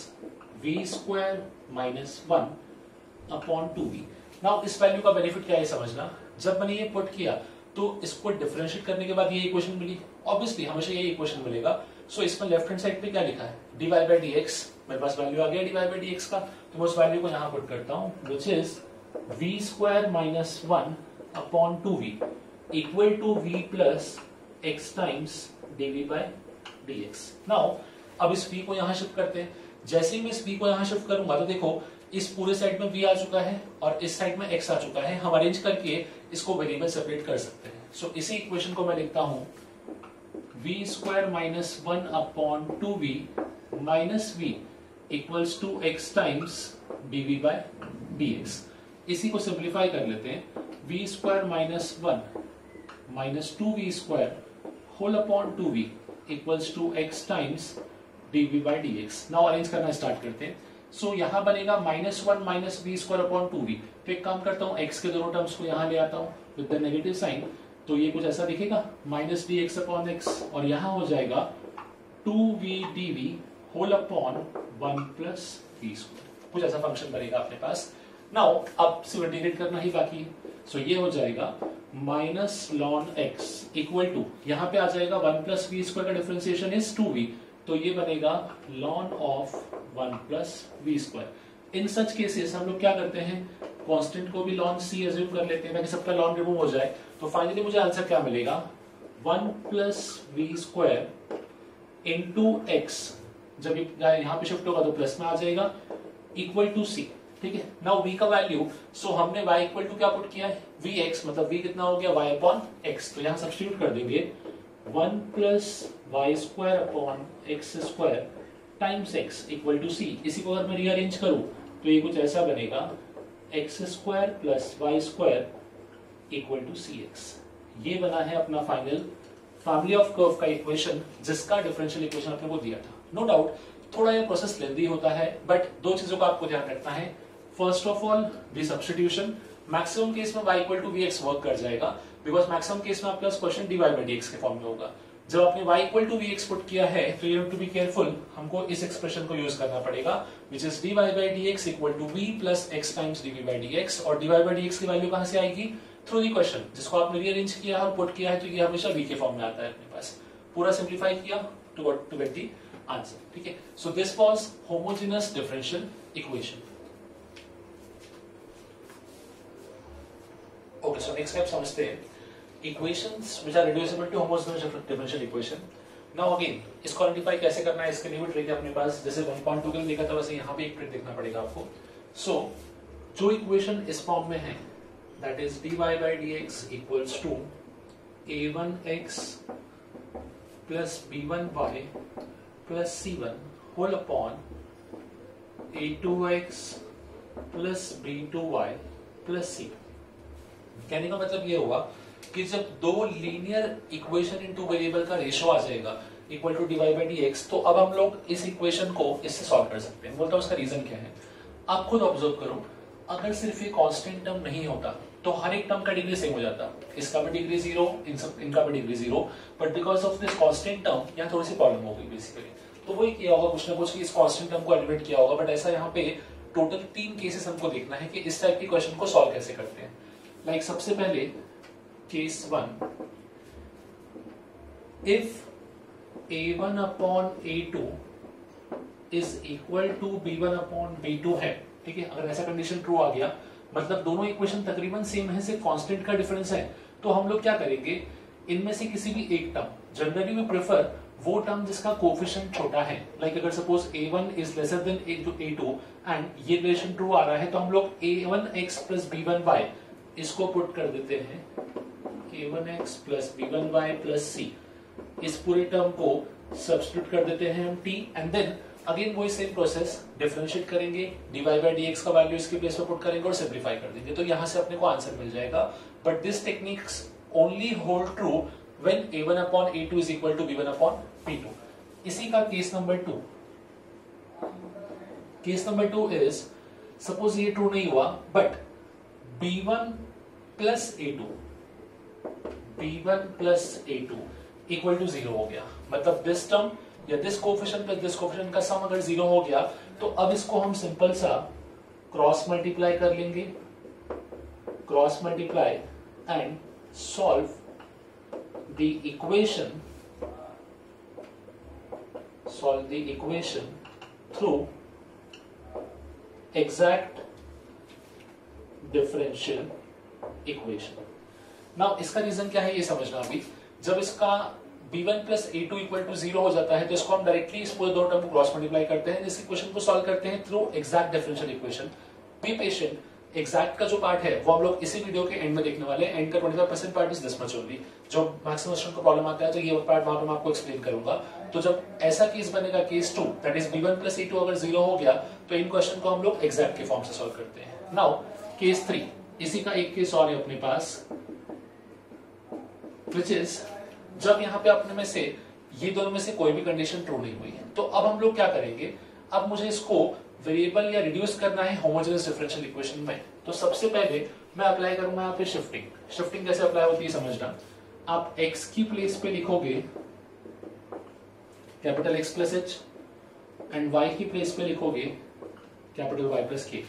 v square minus 1 upon 2v। Now इस वैल्यू का बेनिफिट क्या है समझना, जब मैंने ये पुट किया तो इसको डिफरेंशिएट करने के बाद ये इक्वेशन मिली, ऑब्वियसली हमेशा ये इक्वेशन मिलेगा। सो इसमें लेफ्ट हैंड साइड पे क्या लिखा है, dy by dx, मेरे पास वैल्यू आ गया dy by dx का, तो मैं उस वैल्यू को यहां पुट करता हूं, which is v square minus 1 upon 2v equal to v plus x times dv by dx। Now अब इस v को यहां शिफ्ट करते हैं, जैसे ही मैं इस v को यहां शिफ्ट करूंगा तो देखो इस पूरे साइड में v आ चुका है और इस साइड में x आ चुका है, हम अरेंज करके इसको वेरिएबल सेपरेट कर सकते हैं। सो इसी इक्वेशन को मैं लिखता हूं v square minus 1 upon 2v minus v equals to x times dv by dx। इसी को सिंप्लीफाई कर लेते हैं, v square minus 1 minus 2v square whole upon 2v equals to x times dv by dx। Now arrange करना start करते हैं। So यहां बनेगा minus 1 minus v square upon 2v। तो एक काम करता हूं, x के दोनों टर्म्स को यहां ले आता हूं विद द नेगेटिव साइन, तो ये कुछ ऐसा दिखेगा माइनस dx अपॉन x और यहां हो जाएगा 2v dv whole upon 1 plus v square, कुछ ऐसा फंक्शन बनेगा अपने पास। नाउ अब सिर्फ इंटीग्रेट करना ही बाकी है। सो ये हो जाएगा minus ln x equal to, यहां पे आ जाएगा 1 प्लस v स्क्वायर का डिफरेंशिएशन इज 2v, तो ये बनेगा ln of 1 plus v square. In such cases हम लोग क्या करते हैं, कांस्टेंट को भी लॉन c अज्यूम कर लेते हैं ताकि सबका लॉन रिमूव हो जाए। तो फाइनली मुझे आंसर क्या मिलेगा, 1 plus v square into x, जब यहां पे शिफ्ट होगा तो प्लस में आ जाएगा, इक्वल टू c। ठीक है, नाउ v का वैल्यू, सो हमने y इक्वल टू क्या पुट किया है, vx, मतलब v कितना हो गया y अपॉन x, तो यहां सब्स्टिट्यूट कर देंगे 1 plus Y square upon x square times X equal to C. इसी को अगर मैं रीअरेंज करूं तो ये कुछ ऐसा बनेगा, x square plus Y square equal to c x. ये बना है अपना फाइनल फैमिली ऑफ कर्व का इक्वेशन, जिसका डिफरेंशियल इक्वेशन अपने को दिया था। नो डाउट थोड़ा ये प्रोसेस लेंदी होता है, बट दो चीजों का आपको ध्यान रखना है। First of all the substitution, maximum case में y equal to vx work कर जाएगा, बिकॉज मैक्सिमम केस में आपका क्वेश्चन dy by dx के फॉर्म में होगा। जब आपने y equal to vx put किया है तो you have to be careful, हमको इस एक्सप्रेशन को यूज करना पड़ेगा, which is dy by dx equal to v plus x times dv by dx। और dy by dx की वैल्यू कहां से आएगी, थ्रू दी क्वेश्चन, जिसको आपने रीअरेंज किया और पुट किया है, तो ये हमेशा v के फॉर्म में आता है अपने पास। पूरा सिंप्लीफाई किया टू गेट दी आंसर। ठीक है, so this was homogeneous differential equation. Okay, so next step समझते हैं, equations which are reducible to homogeneous differential equation। Now again, इसको आइडेंटिफाई कैसे करना है, इसके लिए भी ट्रिक है अपने पास, जैसे 1.2 के लिए देखा था वैसे यहाँ पे एक ट्रिक देखना पड़ेगा आपको। सो जो इक्वेशन इस फॉर्म में है, that is dy by dx equals to a1x plus b1y plus c1 whole upon a2x plus b2y plus c। कहने का मतलब ये हुआ कि जब दो linear equation in two variable का रेशियो आ जाएगा equal to dy by dx, तो अब हम लोग इस इक्वेशन को इससे सॉल्व कर सकते हैं। बोलता हूं उसका रीजन क्या है, आप खुद ऑब्जर्व करो। अगर सिर्फ ये कांस्टेंट टर्म नहीं होता तो हर एक टर्म का डिग्री सेम हो जाता, इसका भी डिग्री 0, इनका भी degree 0, but because of this constant term यहाँ थोड़ी सी प्रॉब्लम हो गई बेसिकली। तो वही किया होगा कुछ ना कुछ कि इस कांस्टेंट टर्म को एलिमिनेट किया होगा, बट ऐसा यहाँ पे टोटल 3 केसेस हमको देखना है कि इस टाइप के क्वेश्चन को सॉल्व कैसे करते हैं। लाइक सबसे पहले case 1, if a1 upon a2 is equal to b1 upon b2 है, ठीक है। अगर ऐसा कंडीशन ट्रू आ गया, मतलब दोनों इक्वेशन तकरीबन सेम है, सिर्फ कांस्टेंट का डिफरेंस है, तो हम लोग क्या करेंगे, इनमें से किसी भी एक टर्म, जनरली वी प्रेफर वो टर्म जिसका कोफिशिएंट छोटा है। लाइक अगर suppose a1 is lesser than a2 and ये रिलेशन ट्रू आ रहा है, तो हम लोग a1x प्लस b1y इसको पुट कर देते हैं a1x plus b1y plus c। इस पूरे टर्म को सब्स्टिट्यूट कर देते हैं हम t, एंड देन अगेन वही सेम प्रोसेस, डिफरेंशिएट करेंगे, dy बाई dx का वैल्यू इसके प्लेस पर पुट करेंगे और सिंप्लीफाई कर देंगे, तो यहां से अपने को आंसर मिल जाएगा। But this techniques only hold true when a1 upon a2 is equal to b1 upon b2। इसी का case number 2, case number 2 is suppose ये ट्रू नहीं हुआ, but b1 plus a2, b1 plus a2 equal to 0 हो गया, मतलब this term या this coefficient plus this coefficient का सम अगर 0 हो गया, तो अब इसको हम सिंपल सा क्रॉस मल्टीप्लाई कर लेंगे, cross multiply and solve the equation through exact differential equation. Now इसका रीजन क्या है ये समझना। अभी जब इसका b1 plus a2 equal to 0 हो जाता है, तो इसको हम डायरेक्टली इस पूरे दो टर्म को क्रॉस मल्टीप्लाई करते हैं, इस इक्वेशन को सॉल्व करते हैं through exact differential equation. Be patient, exact का जो पार्ट है वो हम लोग इसी वीडियो के एंड में देखने वाले हैं। एंड का 25% part is this much only. जो मैक्सिमम स्टूडेंट को प्रॉब्लम आता है तो ये पार्ट वहां पे मैं आपको एक्सप्लेन करूंगा। तो जब ऐसा केस बनेगा case 2, that is b1 plus a2 अगर 0 हो गया, तो इन क्वेश्चन को हम लोग एग्जैक्ट के फॉर्म से सॉल्व करते हैं। नाउ केस 3, इसी का एक केस और है अपने पास, विच इज जब यहाँ पे अपने में से ये दोनों में से कोई भी कंडीशन ट्रू नहीं हुई है, तो अब हम लोग क्या करेंगे, अब मुझे इसको वेरिएबल या रिड्यूस करना है होमोजेनियस डिफरेंशियल इक्वेशन में। तो सबसे पहले मैं अप्लाई करूंगा यहाँ पे शिफ्टिंग। शिफ्टिंग कैसे अप्लाई होती है समझना। आप x की प्लेस पे लिखोगे capital X plus H, and y की प्लेस पे लिखोगे कैपिटल Y प्लस के।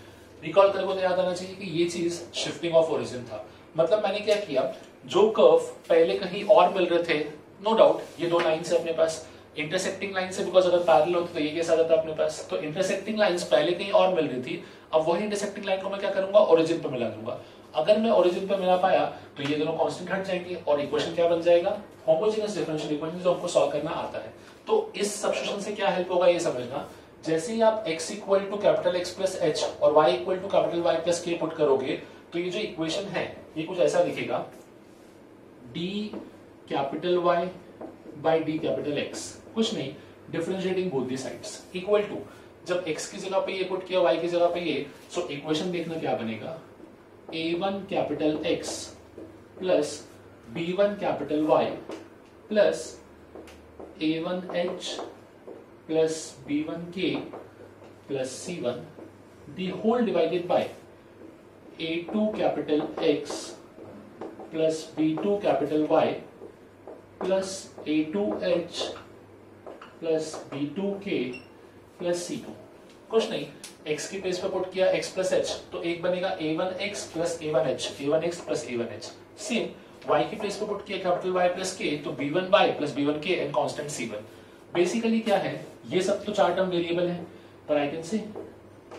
रिकॉल करोगे तो याद आना चाहिए कि ये चीज शिफ्टिंग ऑफ ओरिजिन था। मतलब मैंने क्या किया, जो कर्व पहले कहीं और मिल रहे थे, नो डाउट ये दो लाइन से अपने पास इंटरसेक्टिंग लाइन से, बिकॉज अगर पैरेलल होती तो ये कैसा जाता अपने पास, तो इंटरसेक्टिंग लाइंस पहले कहीं और मिल रही थी, अब वही इंटरसेक्टिंग लाइन को मैं क्या करूंगा, ओरिजिन पे मिला दूंगा। अगर मैं ओरिजिन पे मिला पाया तो ये दोनों कांस्टेंट हट जाएंगे और इक्वेशन क्या बन जाएगा, होमोजेनियस डिफरेंशियल इक्वेशन, जो हमको सॉल्व करना आता है। तो इस सब्स्टिट्यूशन से क्या हेल्प होगा ये समझना। जैसे ही आप x equal to capital X plus H और y equal to capital Y plus k put करोगे, तो ये जो इक्वेशन है ये कुछ ऐसा दिखेगा, d capital Y by d capital X, कुछ नहीं, differentiating both the sides equal to, जब x की जगह पे ये पुट किया, y की जगह पे ये, सो इक्वेशन देखना क्या बनेगा, a1 capital X plus b1 capital Y plus a1h plus b1k plus c1 the whole divided by a2 capital X plus b2 capital Y plus a2h plus b2k plus c2। कुछ नहीं, x की place पे put किया x plus h, तो एक बनेगा a1x plus a1h, a1x plus a1h। Same y की place पे पुट किया कैपिटल Y प्लस k, तो b1y plus b1k and constant c1। Basically क्या है, ये सब तो चार टर्म वेरिएबल है, पर आई कैन से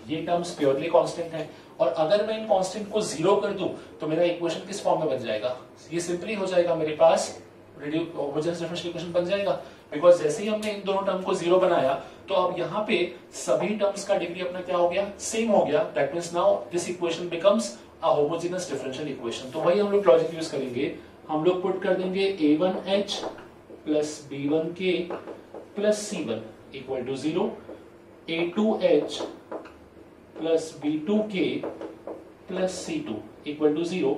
ये टर्म्स प्योरली कांस्टेंट है, और अगर मैं इन कांस्टेंट को 0 कर दूं तो मेरा इक्वेशन किस फॉर्म में बन जाएगा, ये सिंपली हो जाएगा मेरे पास होमोजेनियस डिफरेंशियल इक्वेशन बन जाएगा। बिकॉज जैसे ही हमने इन दोनों टर्म को 0 बनाया, तो अब यहाँ पे सभी टर्म्स का डिग्री अपना क्या हो गया, सेम हो गया। That means now this equation becomes a homogeneous differential equation. तो वही हम लोग लॉजिक यूज करेंगे। हम लोग पुट कर देंगे a1h plus b1k plus c1 equal to 0, a2h plus b2k plus c2 equal to 0।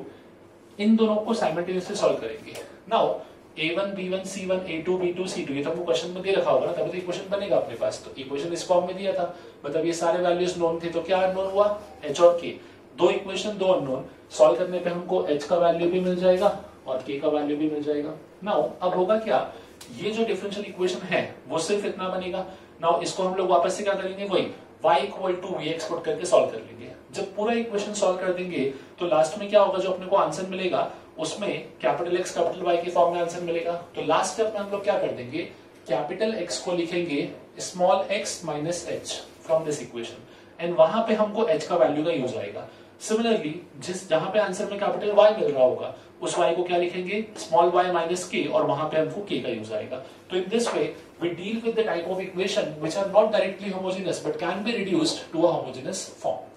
इन दोनों को साइमल्टेनियसली सॉल्व करेंगे। Now a1 b1 c1 a2 b2 c2 ये तो हमको क्वेश्चन में दे रखा होगा ना, तभी तो इक्वेशन बनेगा अपने पास। तो इक्वेशन इस फॉर्म में दिया था, मतलब ये सारे वैल्यूज नोन थे, तो क्या अननोन हुआ, h और k। दो इक्वेशन दो अननोन, सॉल्व करने पे हमको h का वैल्यू भी मिल जाएगा और k का वैल्यू भी मिल जाएगा। नाउ अब होगा क्या, ये जो डिफरेंशियल इक्वेशन है वो सिर्फ इतना बनेगा। नाउ इसको हम लोग वापस से क्या करेंगे, वही y equal to vx put करके सॉल्व कर लेंगे। जब पूरा इक्वेशन सॉल्व कर देंगे तो लास्ट में क्या होगा, जो अपने को आंसर मिलेगा उसमें कैपिटल X कैपिटल Y के फॉर्म में आंसर मिलेगा। तो लास्ट स्टेप में हम लोग क्या कर देंगे, कैपिटल X को लिखेंगे small x minus h from this equation and वहां पे हमको h का वैल्यू का यूज आएगा। सिमिलरली जिस जहां पे आंसर में कैपिटल Y मिल रहा होगा उस y को क्या लिखेंगे, स्मॉल y माइनस k, और वहां पे हमको k का यूज आएगा। तो in this way we deal with the type of equation which are not directly homogeneous but can be reduced to a homogeneous form.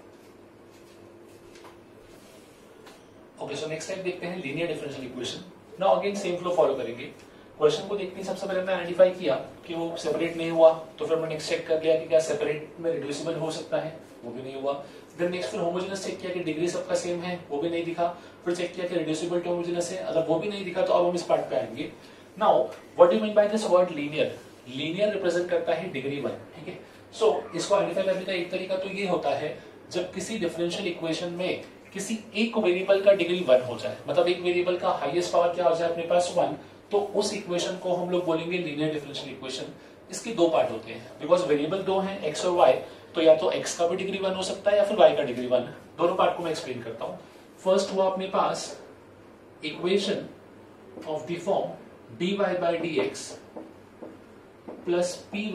Okay, so next type देखते हैं linear differential equation. Now again same flow follow करेंगे। Question को देखते ही सबसे पहले हमने identify किया कि वो सेपरेट नहीं हुआ, तो फिर हमने नेक्स्ट चेक कर लिया कि क्या सेपरेट में रिड्यूसिबल हो सकता है, वो भी नहीं हुआ। देन नेक्स्ट फिर होमोजेनस चेक किया कि डिग्री सबका सेम है, वो भी नहीं दिखा। फिर चेक किया कि रिड्यूसिबल टू होमोजेनस है, अगर वो भी नहीं दिखा तो अब हम इस पार्ट पे आएंगे। Now what do you mean by this word linear. Linear represent करता है डिग्री 1, ठीक है। सो इसको आइडेंटिफाई करने का एक तरीका तो ये होता है, जब किसी डिफरेंशियल इक्वेशन में किसी एक वेरिएबल का डिग्री 1 हो जाए, मतलब एक वेरिएबल का हाईएस्ट पावर क्या हो जाए अपने पास 1, तो उस इक्वेशन को हम लोग बोलेंगे लीनियर डिफरेंशियल इक्वेशन। इसके दो पार्ट होते हैं, बिकॉज वेरिएबल दो हैं x और y, तो या तो x का भी डिग्री 1 हो सकता है या फिर y का डिग्री 1। दोनों पार्ट को मैं एक्सप्लेन करता हूं। फर्स्ट हुआ अपने पास equation of the form dy by dx plus py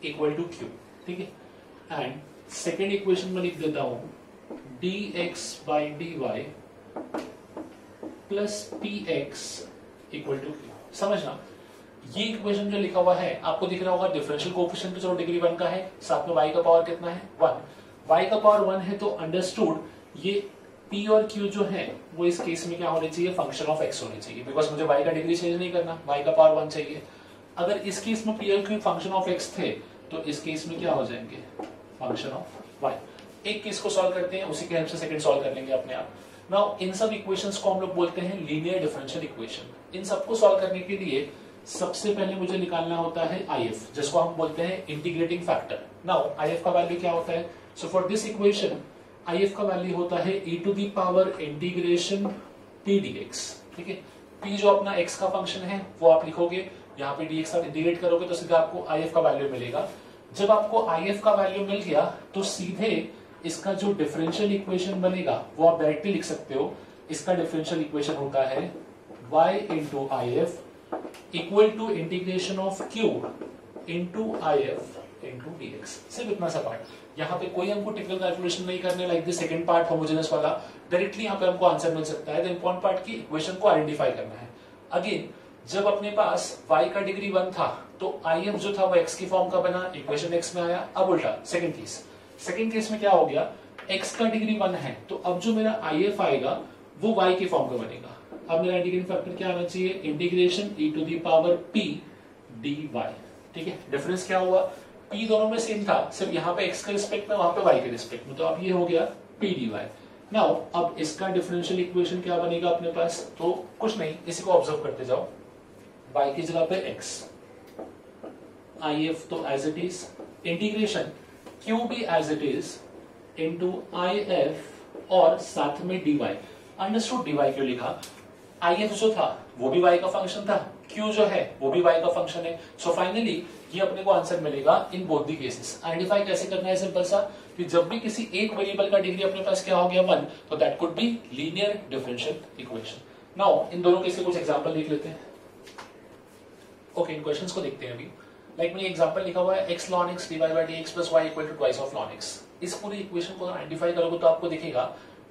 equal to q, ठीक है। एंड सेकेंड इक्वेशन में लिख देता हूं dx by dy plus px equal to q। समझना, ये इक्वेशन जो लिखा हुआ है आपको दिख रहा होगा डिफरेंशियल कोएफिशिएंट तो चलो डिग्री 1 का है, साथ में y का पावर कितना है 1। y का पावर 1 है तो अंडरस्टूड ये p और q जो है वो इस केस में क्या होने चाहिए, फंक्शन ऑफ x होने चाहिए, बिकॉज मुझे y का डिग्री चेंज नहीं करना, y का पावर 1 चाहिए। अगर इस केस में p और q फंक्शन ऑफ x थे तो इस केस में क्या हो जाएंगे, फंक्शन ऑफ y। एक केस को सॉल्व करते हैं, उसी के हेल्प से सेकंड सॉल्व कर लेंगे अपने आप। नाउ इन सब इक्वेशंस को हम लोग बोलते हैं लीनियर डिफरेंशियल इक्वेशन। इन सबको सॉल्व करने के लिए सबसे पहले मुझे निकालना होता है IF, जिसको हम बोलते हैं इंटीग्रेटिंग फैक्टर। नाउ IF का वैल्यू क्या होता है, so for this equation IF का वैल्यू होता है e to the power integration p dx, ठीक है। p जो अपना x का फंक्शन है वो आप लिखोगे, यहाँ पे dx आप इंटीग्रेट करोगे तो सीधा आपको IF का वैल्यू मिलेगा। जब आपको IF का वैल्यू मिल गया तो सीधे इसका जो डिफरेंशियल इक्वेशन बनेगा वो आप डायरेक्टली लिख सकते हो। इसका डिफरेंशियल इक्वेशन होता है y into IF equal to integration of q into IF into dx। सिर्फ इतना सा पार्ट, यहाँ पे कोई हमको टेक्निकल कैलकुलेशन नहीं करने, like the second part homogeneous वाला, डायरेक्टली यहाँ पे हमको आंसर मिल सकता है। द इंपॉर्टेंट पार्ट की इक्वेशन को आइडेंटिफाई करना है। अगेन जब अपने पास y का डिग्री 1 था तो IF जो था वो x की फॉर्म का बना, इक्वेशन x में आया। अब उल्टा सेकंड केस में क्या हो गया, x का डिग्री 1 है तो अब जो मेरा IF आएगा वो y के फॉर्म का बनेगा। अब मेरा इंटीग्रेटिंग फैक्टर क्या आना चाहिए, integration e to the power p dy, ठीक है। डिफरेंस क्या हुआ, p दोनों में सेम था, सिर्फ यहाँ पे x के रिस्पेक्ट में, वहां पे y के रिस्पेक्ट में, तो अब ये हो गया p dy। नाउ अब इसका डिफरेंशियल इक्वेशन क्या बनेगा अपने पास, तो कुछ नहीं, इसी को ऑब्जर्व करते जाओ। y की जगह पे x, IF तो as it is, integration q भी as it is into IF और साथ में dy। अंडरस्टूड dy क्यों लिखा, IF जो था वो भी y का फंक्शन था, q जो है वो भी y का फंक्शन है। सो फाइनली ये अपने को आंसर मिलेगा in both the cases. Identify कैसे करना है, सिंपल सा, कि जब भी किसी एक वेरिएबल का डिग्री अपने पास क्या हो गया 1, तो that could be linear differential equation. Now in दोनों केस के कुछ एग्जांपल देख लेते हैं। ओके, इन क्वेश्चंस को देखते हैं अभी। लाइक मैंने एग्जांपल लिखा हुआ है x ln x dy by dx plus y equal to twice of ln x। इस पूरी इक्वेशन को आइडेंटिफाई करोगे तो आपको दिखेगा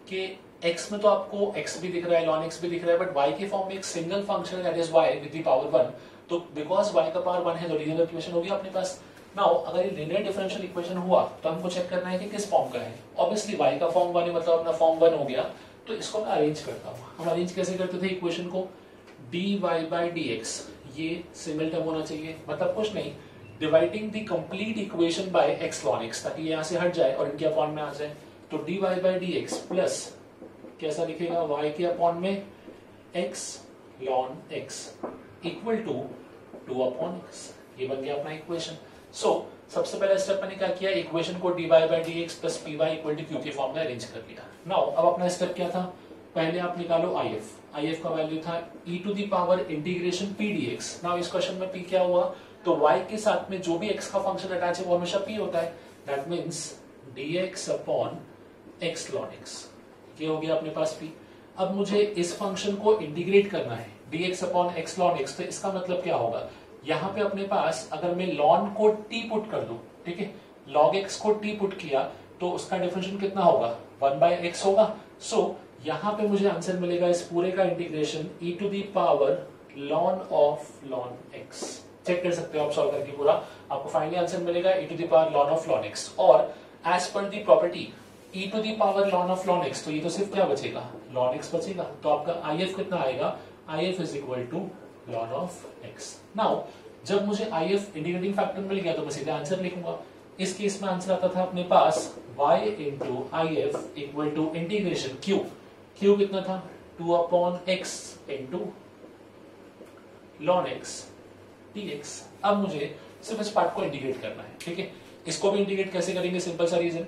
कि x में तो आपको x भी दिख रहा है, ln x भी दिख रहा है, बट y के फॉर्म में एक सिंगल फंक्शन है that is y with the power 1, तो बिकॉज y का पावर 1 है तो लीनियर इक्वेशन होगी अपने पास। नाउ अगर ये लीनियर डिफरेंशियल इक्वेशन हुआ तो हमको चेक करना है कि किस फॉर्म का है। ऑब्वियसली y का फॉर्म 1 है, मतलब अपना फॉर्म 1 हो गया, तो तो इसको मैं अरेंज करता हूँ। हम अरेंज कैसे करते थे इक्वेशन को, dy बाई डी एक्स, ये सिंगल टर्म होना चाहिए, मतलब कुछ नहीं, dividing the complete equation by x ln x, ताकि यहाँ से हट जाए और इनके अपॉन में आ जाए। तो dy by D x plus कैसा लिखेगा, y के अपॉन में x ln x equal to 2/x, ये बन गया अपना इक्वेशन। सो सबसे पहला स्टेप मैंने क्या किया, इक्वेशन को dy by D x plus p y equal to q के फॉर्म में अरेंज कर लिया। नाउ अब अपना स्टेप क्या था, पहले आप निकालो if का वैल्यू था e to the power integration p dx। Now इस क्वेश्चन में p क्या हुआ, तो y के साथ में जो भी x का फंक्शन अटैच है वो हमेशा p होता है, that means dx upon x ln x, ये हो गया अपने पास p। अब मुझे इस फंक्शन को इंटीग्रेट करना है dx upon x ln x, तो इसका मतलब क्या होगा, यहाँ पे अपने पास अगर मैं ln को t पुट कर दूं, ठीक है, log x को t पुट किया तो उसका डिफरेंशियल कितना होगा, 1/x होगा। सो यहाँ पे मुझे आंसर मिलेगा इस पूरे का integration e to the power ln of ln x। Check कर सकते हो आप सॉल्व करके पूरा, आपको फाइनली आंसर मिलेगा e to the power ln of ln x। और as per the property e to the power ln of ln x, तो ये तो सिर्फ क्या बचेगा, ln x बचेगा। तो आपका if कितना आएगा, if is equal to ln of x। Now जब मुझे if इंटीग्रेटिंग फैक्टर मिल गया तो मैं सीधे आंसर लिखूंगा। इस केस में आंसर आता था अपने पास y into if equal to integration q कितना था, 2/x into ln x dx। अब मुझे सिर्फ इस पार्ट को इंटीग्रेट करना है, ठीक है। इसको भी इंटीग्रेट कैसे करेंगे, सिंपल सा रीजन,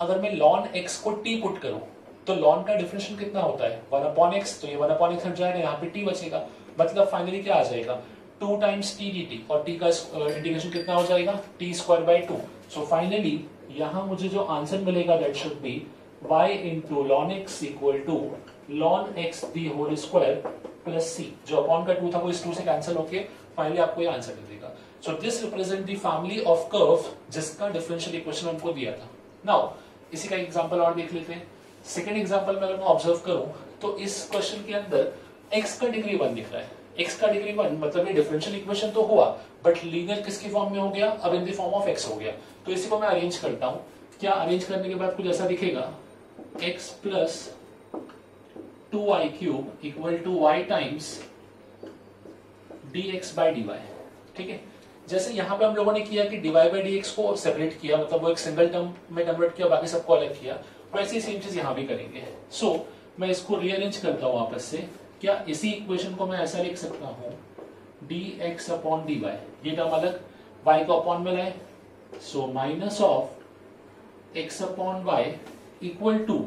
अगर मैं ln x को t पुट करूं तो ln का डिफरेंशियल कितना होता है, 1/x, तो ये 1/x हट जाएगा, यहाँ पे t बचेगा, मतलब फाइनली क्या आ जाएगा, 2 टाइम्स t dt, और t का इंटीग्रेशन कितना हो जाएगा, t²/2। सो फाइनली यहाँ मुझे जो आंसर मिलेगा that should be y into ln x equal to ln x the whole square plus c, जो अपॉन का 2 था वो इस 2 से कैंसिल होके फाइनली आपको ये आंसर मिल देगा। So this represent the family of curve जिसका डिफरेंशियल इक्वेशन हमको दिया था। नाउ इसी का एग्जांपल और देख लेते हैं। सेकंड एग्जांपल में अगर मैं ऑब्जर्व करूं तो इस क्वेश्चन के अंदर x का डिग्री 1 दिख रहा है, x का डिग्री 1 मतलब ये डिफरेंशियल इक्वेशन तो हुआ बट लीनियर किसकी फॉर्म में हो गया, अब in the form of x हो गया। तो इसी को मैं अरेंज करता हूं, क्या अरेंज करने के बाद कुछ ऐसा दिखेगा, x plus 2y cube equal to y times dx by dy, ठीक है। जैसे यहाँ पे हम लोगों ने किया कि dy बाई dx को सेपरेट किया, मतलब वो एक सिंगल टर्म में कन्वर्ट किया, बाकी सबको अलग किया, वैसे ही सेम चीज यहाँ भी करेंगे। सो मैं इसको रीअरेंज करता हूँ वापस से, क्या इसी इक्वेशन को मैं ऐसा लिख सकता हूँ dx अपॉन dy, ये टर्म अलग, y को अपॉन में लाए, so minus of x upon y equal to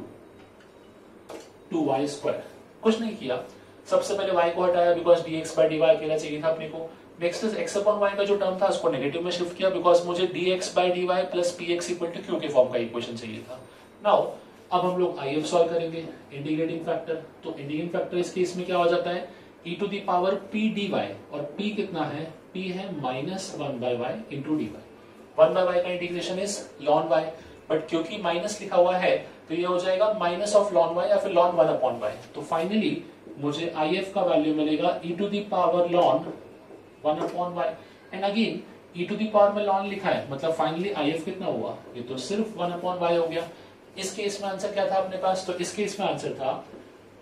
2y square. कुछ नहीं किया, सबसे पहले y को हटाया बिकॉज dx बाई dy अकेला चाहिए था अपने को। Next is x upon y का जो टर्म था उसको नेगेटिव में शिफ्ट किया बिकॉज मुझे dx by dy plus px equal to q के फॉर्म का इक्वेशन चाहिए था। नाउ अब हम लोग if सॉल्व करेंगे, इंटीग्रेटिंग फैक्टर। तो इंटीग्रेटिंग फैक्टर इस केस में क्या हो जाता है, e to the power p dy, और p कितना है, p है minus 1/y into dy। 1/y का integration is ln y, but क्योंकि माइनस लिखा हुआ है तो ये हो जाएगा माइनस ऑफ ln y या फिर ln 1/y। तो फाइनली मुझे if का वैल्यू मिलेगा e to the power ln 1/y, and again e to the power में ln लिखा है, मतलब फाइनली if कितना हुआ, ये तो सिर्फ 1/y हो गया। इस केस में आंसर क्या था अपने पास, तो इस केस में आंसर था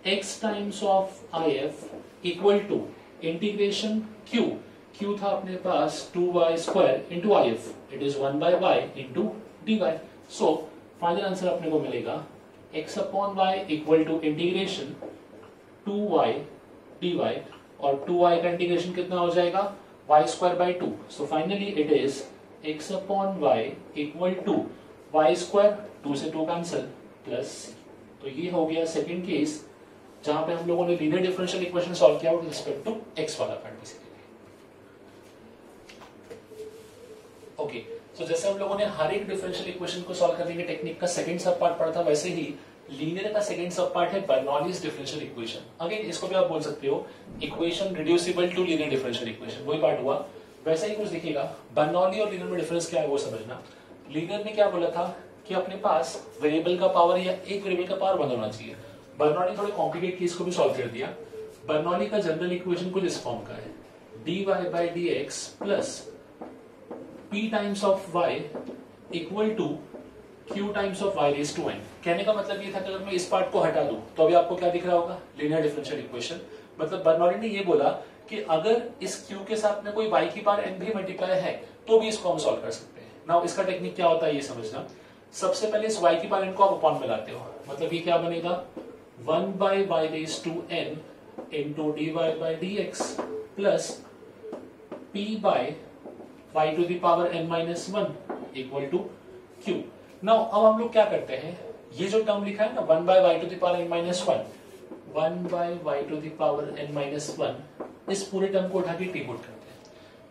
x times of if equal to integration q था अपने पास 2y स्क्वायर into if, it is 1/y into dy। So final answer अपने को मिलेगा x upon y equal to integration 2y dy, और 2y का इंटीग्रेशन कितना हो जाएगा, y square by 2। So finally it is x upon y equal to y square, 2 से 2 cancel, plus c। तो ये हो गया सेकंड केस जहां पे हम लोगों ने लीनियर डिफरेंशियल इक्वेशन सॉल्व किया विद रिस्पेक्ट टू x वाला पार्ट बेसिकली। ओके, सो जैसे हम लोगों ने हर एक डिफरेंशियल इक्वेशन को सॉल्व करने के टेक्निक का सेकंड सब पार्ट पढ़ा था, वैसे ही लीनियर का सेकंड सब पार्ट है बर्नौलीज डिफरेंशियल इक्वेशन। अगेन इसको भी आप बोल सकते हो equation reducible to linear differential equation, वही पार्ट हुआ। वैसे ही कुछ दिखेगा, बर्नौली और लीनियर में डिफरेंस क्या है वो समझना। लीनियर ने क्या बोला था कि अपने पास वेरिएबल का पावर या एक वेरिएबल का पावर 1 होना चाहिए। बर्नौली थोड़े कॉम्प्लिकेट केस को भी सॉल्व कर दिया। बर्नौली का जनरल इक्वेशन कुछ इस फॉर्म का है, dy by dx plus p times of y equal to q times of y raise to n। कहने का मतलब ये था कि अगर मैं इस पार्ट को हटा दूं तो अभी आपको क्या दिख रहा होगा, लीनियर डिफरेंशियल इक्वेशन। मतलब बर्नौली ने ये बोला कि अगर इस q के साथ में कोई y की पावर n भी मल्टीप्लाई है तो भी इसको हम सॉल्व कर सकते हैं। नाउ इसका टेक्निक क्या होता है ये समझना। सबसे पहले इस y की पावर n को आप अपॉन में लाते हो, मतलब ये क्या बनेगा 1 by y raise to n into d Y by D x plus p by y to the power n minus 1 equal to q। Now अब हम लोग क्या करते हैं, ये जो टर्म लिखा है ना 1 by y to the power n minus 1 by y to the power n minus 1, इस पूरे टर्म को उठा के टी पुट करते हैं।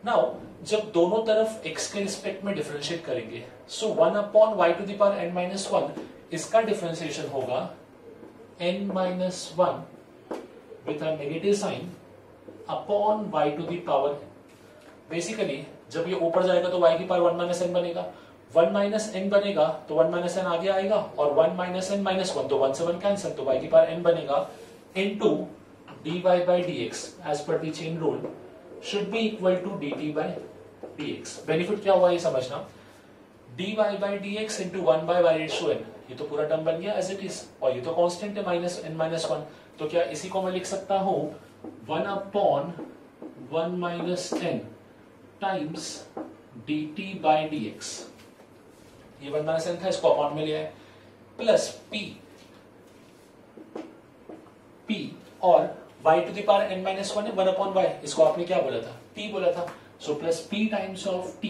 नाउ जब दोनों तरफ x के रिस्पेक्ट में डिफरेंशिएट करेंगे so 1 upon y to the power n minus 1 इसका डिफरेंशिएशन होगा n minus 1 with a negative sign upon y to the power. Basically जब ये ऊपर जाएगा तो y की पावर 1 माइनस n बनेगा, 1 माइनस n बनेगा तो 1 माइनस n आगे आएगा और 1 माइनस n माइनस 1 तो 1 से 1 कैंसिल, तो y की पावर n बनेगा into dy by dx as per the chain rule should be equal to dt by dx। Benefit क्या हुआ ये समझना, dy by dx into 1 by y raised to n, ये तो पूरा टर्म बन गया एज इट इज और ये तो कांस्टेंट है माइनस n माइनस 1, तो क्या इसी को मैं लिख सकता हूं 1 upon 1 minus n times dt by dx। ये 1 माइनस n था, इसको अपॉन में लिया है प्लस p और y to the power n minus 1 है 1 अपॉन y, इसको आपने क्या बोला था t बोला था, so plus p times of t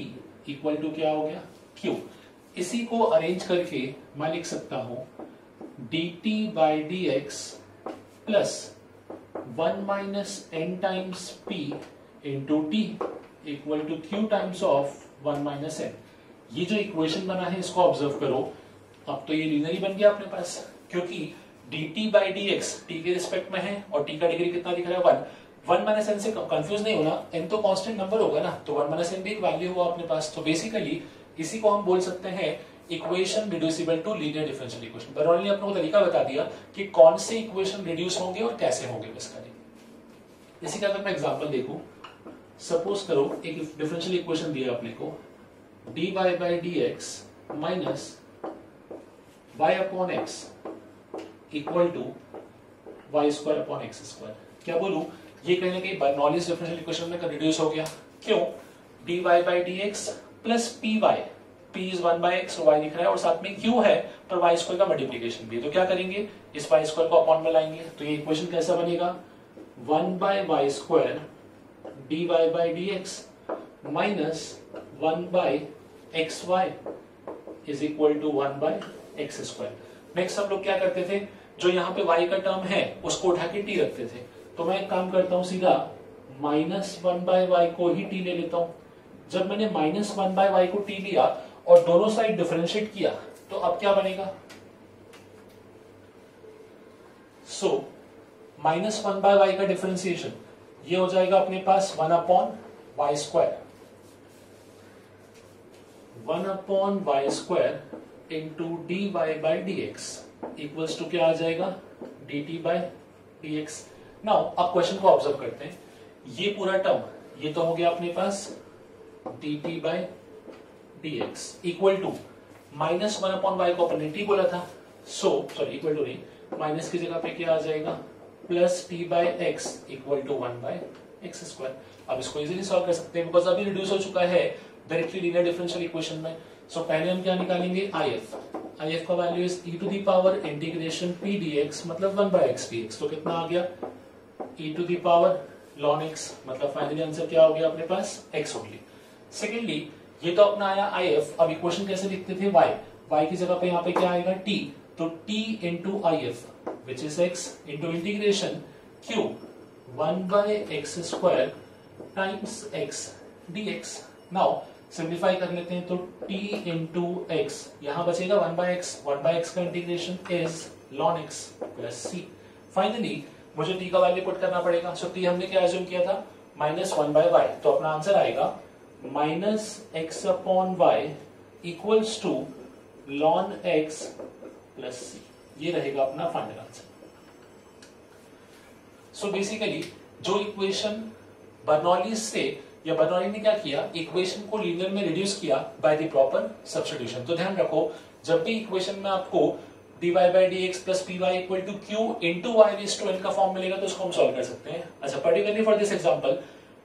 equal to क्या हो गया q। इसी को अरेंज करके मैं लिख सकता हूं dt by dx plus 1 minus n times p into t equal to q times of 1 minus n। ये जो इक्वेशन बना है इसको ऑब्जर्व करो, अब तो ये लीनियरी बन गया अपने पास, क्योंकि dt बाई dx t के रिस्पेक्ट में है और t का डिग्री कितना दिख रहा है 1 माइनस n से कंफ्यूज नहीं होना, n तो कांस्टेंट नंबर होगा ना, तो 1 माइनस n भी एक वैल्यू हुआ अपने पास। तो बेसिकली इसी को हम बोल सकते हैं equation reducible to linear differential equation. Bernoulli ने अपने को तरीका बता दिया कि कौन से इक्वेशन रिड्यूस होंगे और कैसे होंगे बेसिकली। इसी का अगर मैं एग्जांपल देखूं, सपोज करो एक डिफरेंशियल इक्वेशन दिया अपने को dy by dx minus y upon x equal to Y square upon x square. क्या बोलूं, ये कहीं ना कहीं बर्नौलीज डिफरेंशियल इक्वेशन में रिड्यूस हो गया। क्यों, dy by dx plus py, p is 1 by x y दिख रहा है और साथ में q है पर y स्क्वायर का मल्टीप्लिकेशन भी, तो क्या करेंगे इस y स्क्वायर को अपॉन में लाएंगे, तो ये इक्वेशन कैसा बनेगा 1 by y square dy by dx minus 1 by xy is equal to 1 by x square. Next हम लोग क्या करते थे, जो यहाँ पे y का टर्म है उसको उठा के t रखते थे, तो मैं एक काम करता हूँ सीधा माइनस 1 बाई वाई को ही t ले लेता हूँ। जब मैंने माइनस 1 बाई वाई को t लिया और दोनों साइड डिफरेंशिएट किया तो अब क्या बनेगा, सो माइनस 1 बाई वाई का डिफरेंशिएशन ये हो जाएगा अपने पास 1 upon y square, 1 upon y square into d Y by D x equals to क्या आ जाएगा dt by D x. Now अब क्वेश्चन को ऑब्जर्व करते हैं, ये पूरा टर्म ये तो हो गया अपने पास dt by D x equal to minus 1 upon y को अपन ने t बोला था, सो सॉरी इक्वल टू नहीं, माइनस की जगह पे क्या आ जाएगा plus t by x equal to 1 by x square. अब इसको इजीली सॉल्व कर सकते हैं बिकॉज अभी रिड्यूस हो चुका है डायरेक्टली लीनियर डिफरेंशियल इक्वेशन में। सो पहले हम क्या निकालेंगे if का value is e to the power integration p dx मतलब 1 बाई एक्स dx, तो कितना आ गया e to the power ln x, मतलब फाइनली आंसर क्या हो गया अपने पास x ओनली। सेकेंडली ये तो अपना आया if, अब इक्वेशन कैसे लिखते थे y की जगह पे यहाँ पे क्या आएगा t, तो t into if which is x into integration q 1 by x square times x dx। Now simplify कर लेते हैं, तो t इंटू एक्स यहां बचेगा 1 बाई एक्स का integration is ln x plus c। Finally मुझे t का वैल्यू पुट करना पड़ेगा, सो t हमने क्या एज्यूम किया था माइनस 1 बाई वाई, तो अपना आंसर आएगा minus x upon y equals to ln x plus c। ये रहेगा अपना फाइनल आंसर। सो बेसिकली जो इक्वेशन बर्नौलीज से या बर्नौली ने क्या किया, इक्वेशन को लीनियर में रिड्यूस किया बाय द प्रॉपर सब्स्टिट्यूशन। तो ध्यान रखो, जब भी इक्वेशन में आपको dy by dx plus py equal to q into y raised to n का फॉर्म मिलेगा तो इसको हम सॉल्व कर सकते हैं। अच्छा, particularly for this example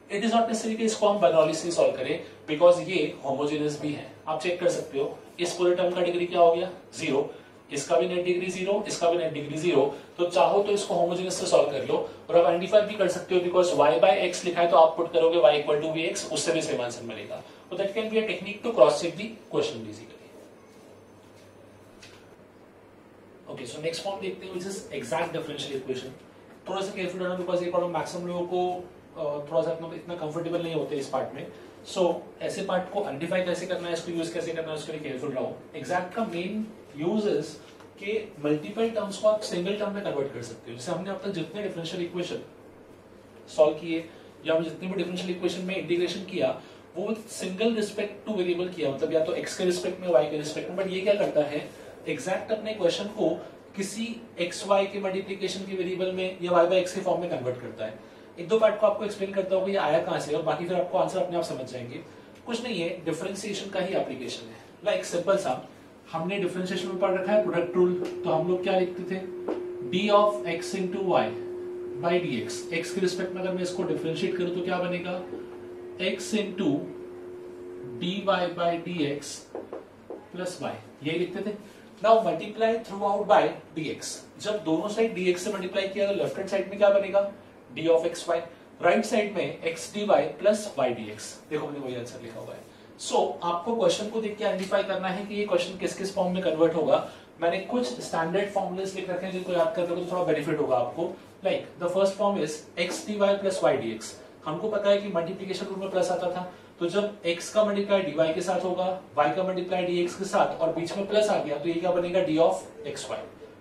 it is not necessary कि इसको हम बर्नौली से सॉल्व करें, बिकॉज ये होमोजेनियस भी है। आप चेक कर सकते हो, इस पूरे टर्म का डिग्री क्या हो गया, 0, इसका भी नेट डिग्री 0, इसका भी नेट डिग्री 0। तो चाहो तो इसको होमोजेनियस से सॉल्व कर लो, और आप आइडेंटिफाई भी कर सकते हो, बिकॉज y by x लिखा है तो आप पुट करोगे y equal to vx, उससे भी सेम आंसर मिलेगा। तो that can be a technique to cross check the question basically. Okay, so next form देखते हैं, which is exact differential equation. थोड़ा सा केयरफुल रहना, बिकॉज ये प्रॉब्लम मैक्सिमम लोगों को थोड़ा सा इतना कंफर्टेबल नहीं होते इस पार्ट में। सो ऐसे पार्ट को आइडेंटिफाई कैसे करना है, इसको यूज कैसे करना है, उसके लिए केयरफुल रहो। एग्जैक्ट का मेन यूज इज कि मल्टीपल टर्म्स को आप सिंगल टर्म में कन्वर्ट कर सकते हो। जैसे हमने अब तक जितने डिफरेंशियल इक्वेशन सॉल्व किए या हम जितने भी डिफरेंशियल इक्वेशन में इंटीग्रेशन किया वो सिंगल रिस्पेक्ट टू वेरिएबल किया, मतलब या तो x के रिस्पेक्ट में y के रिस्पेक्ट में। बट ये क्या करता है, एग्जैक्ट अपने क्वेश्चन को किसी एक्स वाई के मल्टीप्लिकेशन के वेरिएबल में या y बाय x के फॉर्म में कन्वर्ट करता है। एक दो पार्ट को आपको एक्सप्लेन करता हूँ ये आया कहां से, और बाकी फिर आपको आंसर अपने आप समझ जाएंगे। कुछ नहीं है, डिफरेंशिएशन का ही एप्लीकेशन है। लाइक सिंपल सा, हमने डिफरेंशिएशन में पढ़ रखा है प्रोडक्ट रूल, तो हम लोग क्या लिखते थे, d of x into y by D x. X के रिस्पेक्ट में अगर मैं इसको डिफरेंशिएट करूं तो क्या बनेगा, x into d Y by D x plus y, यही लिखते थे। Now multiply throughout by dx। जब दोनों साइड dx से मल्टीप्लाई किया तो लेफ्ट हैंड साइड में क्या बनेगा, d of x y, right side में x dy plus y dx। देखो मैंने वही आंसर लिखा हुआ है। सो आपको क्वेश्चन को देख के आइडेंटिफाई करना है कि ये क्वेश्चन किस किस फॉर्म में कन्वर्ट होगा। मैंने कुछ स्टैंडर्ड फॉर्मुलेस लिख रखे हैं जिनको याद करते हो तो थोड़ा बेनिफिट होगा आपको। Like the first form is x dy plus y dx। हमको पता है कि मल्टीप्लिकेशन रूल में प्लस आता था, तो जब x का मल्टीप्लाई dy के साथ होगा, y का मल्टीप्लाई dx के साथ, और बीच में प्लस आ गया तो ये क्या बनेगा, d of x y.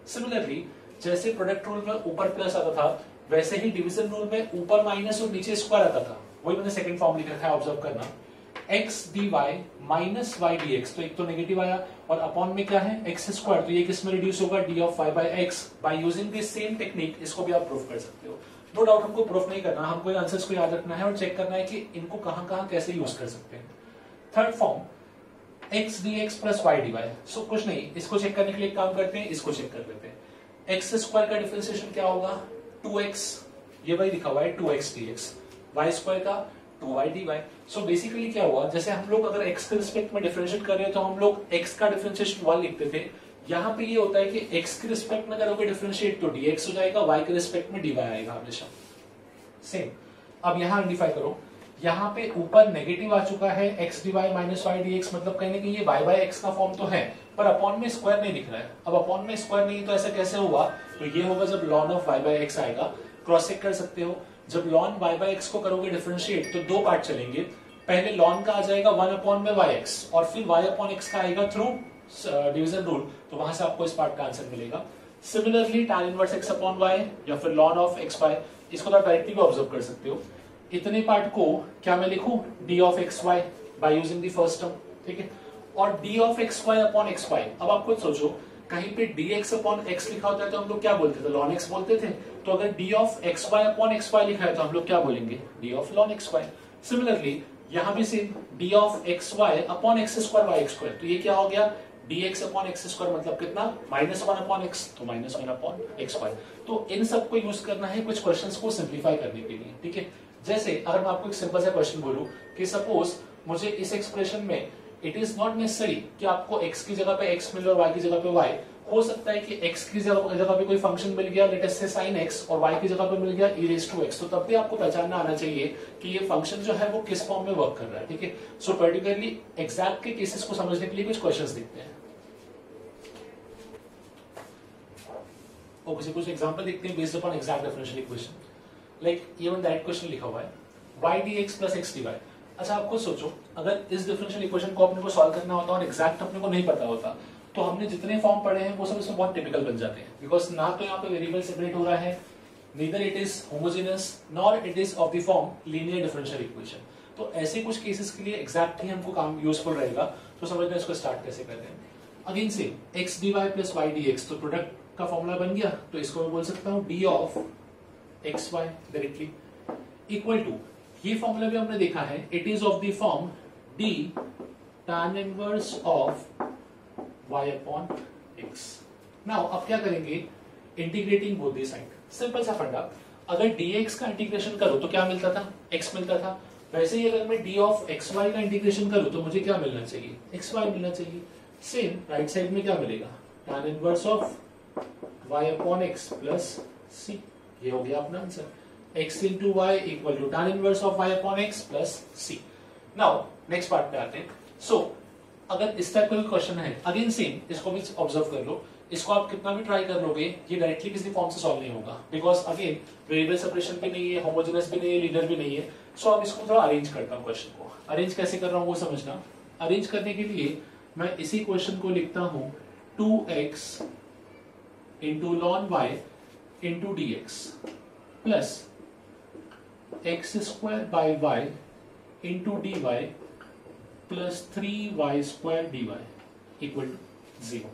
Similarly जैसे प्रोडक्ट रूल में ऊपर प्लस आता था, वैसे ही डिवीजन रूल में ऊपर माइनस और नीचे स्क्वायर आता था। वही मैंने सेकंड फॉर्म लिख रखा है, ऑब्जर्व करना, x dy minus y dx। तो एक तो नेगेटिव आया, और अपॉन में क्या है, x स्क्वायर, तो ये किस में रिड्यूस होगा, d of y by x। By using this same technique इसको भी आप प्रूव कर सकते हो। नो डाउट हमको प्रूफ नहीं करना, हमको आंसर्स को याद रखना है और चेक करना है कि इनको कहां कहां कैसे यूज कर सकते हैं। Third form x dx plus y dy। सो कुछ नहीं, इसको चेक करने के लिए काम करते हैं, इसको चेक कर लेते हैं। x स्क्वायर का डिफरेंशिएशन क्या होगा, 2x, ये वही लिखा हुआ है 2x dx, y स्क्वायर का 2y dy। सो बेसिकली क्या हुआ, जैसे हम लोग अगर x के रिस्पेक्ट में डिफरेंशिएट कर रहे हैं तो हम लोग x का डिफरेंशिएशन 1 लिखते थे। यहाँ पे ये होता है कि x के रिस्पेक्ट में करोगे डिफरेंशिएट तो dx हो जाएगा, y के रिस्पेक्ट में dy आएगा हमेशा सेम। अब यहाँ आइडेंटिफाई करो, यहाँ पे ऊपर नेगेटिव आ चुका है x dy minus y dx, मतलब कहीं ना कहीं ये y बाय x का फॉर्म तो है, पर अपॉन में स्क्वायर नहीं दिख रहा है। अब अपॉन में स्क्वायर नहीं तो ऐसा कैसे हुआ, तो ये होगा जब ln of y by x आएगा। क्रॉस चेक कर सकते हो, जब ln y बाय x को करोगे डिफरेंशिएट तो दो पार्ट चलेंगे, पहले ln का आ जाएगा 1 अपॉन में yx, और फिर y अपॉन x का आएगा थ्रू डिवीजन रूल, तो वहां से आपको इस पार्ट का आंसर मिलेगा। Similarly tan inverse x upon y या फिर ln ऑफ x y, इसको आप डायरेक्टली भी ऑब्जर्व कर सकते हो। इतने पार्ट को क्या मैं लिखूं, d of x y by using the first term, ठीक है, और d of x y upon x y. अब आप खुद सोचो, कहीं पे dx अपॉन x लिखा होता है तो हम लोग क्या बोलते थे, ln x बोलते थे। तो अगर d of x y upon x y लिखा है तो हम लोग क्या बोलेंगे, d of ln x y। Similarly यहाँ भी same, d of x y upon x square y square, तो ये क्या हो गया, dx अपॉन एक्स स्क्वायर, मतलब कितना, -1 अपॉन x, तो -1 अपॉन एक्स वाई। तो इन सबको यूज करना है कुछ क्वेश्चंस को सिंप्लीफाई करने के लिए, ठीक है। जैसे अगर मैं आपको एक सिंपल सा क्वेश्चन बोलूं कि सपोज मुझे इस एक्सप्रेशन में इट इज नॉट नेसेसरी कि आपको x की जगह पे x मिले और y की जगह पे y, हो सकता है कि x की जगह पे कोई फंक्शन मिल गया, लेट अस से sin x, और y की जगह पे मिल गया e रेज़ टू x, तो तब भी आपको पहचानना आना चाहिए कि ये फंक्शन जो है वो किस फॉर्म में वर्क कर रहा है, ठीक है। सो पर्टिकुलरली एग्जैक्ट के केसेस को समझने के लिए कुछ क्वेश्चंस देखते हैं। ओके, कुछ एग्जांपल देखते हैं based upon exact differential equation. Like even that question लिखा हुआ है y dx plus x dy। अच्छा, आप खुद सोचो, अगर इस डिफरेंशियल इक्वेशन को अपने को सॉल्व करना होता और एग्जैक्ट अपने को नहीं पता होता तो हमने जितने फॉर्म पढ़े हैं वो सब इसमें बहुत टिपिकल बन जाते हैं, बिकॉज ना तो यहाँ पे वेरिएबल सेपरेट हो रहा है, neither it is homogeneous nor it is of the form linear differential equation. तो ऐसे कुछ केसेस के लिए एग्जैक्ट ही हमको काम यूजफुल रहेगा। तो समझना इसको स्टार्ट कैसे करते हैं। अगेन से x dy plus y dx, तो प्रोडक्ट का फॉर्मूला बन गया, तो इसको मैं बोल सकता हूँ d of x y directly equal to ये फॉर्मूला भी हमने देखा है, it is of the form d tan inverse of y upon x। Now अब क्या करेंगे, integrating both the side. Simple सा फंडा, अगर dx का इंटीग्रेशन करो तो क्या मिलता था, x मिलता था। वैसे ही अगर मैं d ऑफ xy का इंटीग्रेशन करूं तो मुझे क्या मिलना चाहिए, xy मिलना चाहिए। सेम राइट साइड में क्या मिलेगा, tan inverse of y upon x plus c। ये हो गया अपना answer, x into y equal to tan inverse of y upon x plus c। Now next part पे आते हैं। सो अगर इस टाइप का क्वेश्चन है, अगेन सेम, इसको भी ऑब्जर्व कर लो। इसको आप कितना भी ट्राई कर लोगे, ये डायरेक्टली किसी फॉर्म से सॉल्व नहीं होगा, बिकॉज अगेन वेरिएबल सेपरेशन भी नहीं है, होमोजेनस भी नहीं है, लीनियर भी नहीं है। सो अब इसको थोड़ा अरेंज करता हूँ, क्वेश्चन को अरेंज कैसे कर रहा हूँ वो समझना। अरेंज करने के लिए मैं इसी क्वेश्चन को लिखता हूँ 2x into ln y into d x plus x square by y into d y plus 3y square d y equal to 0।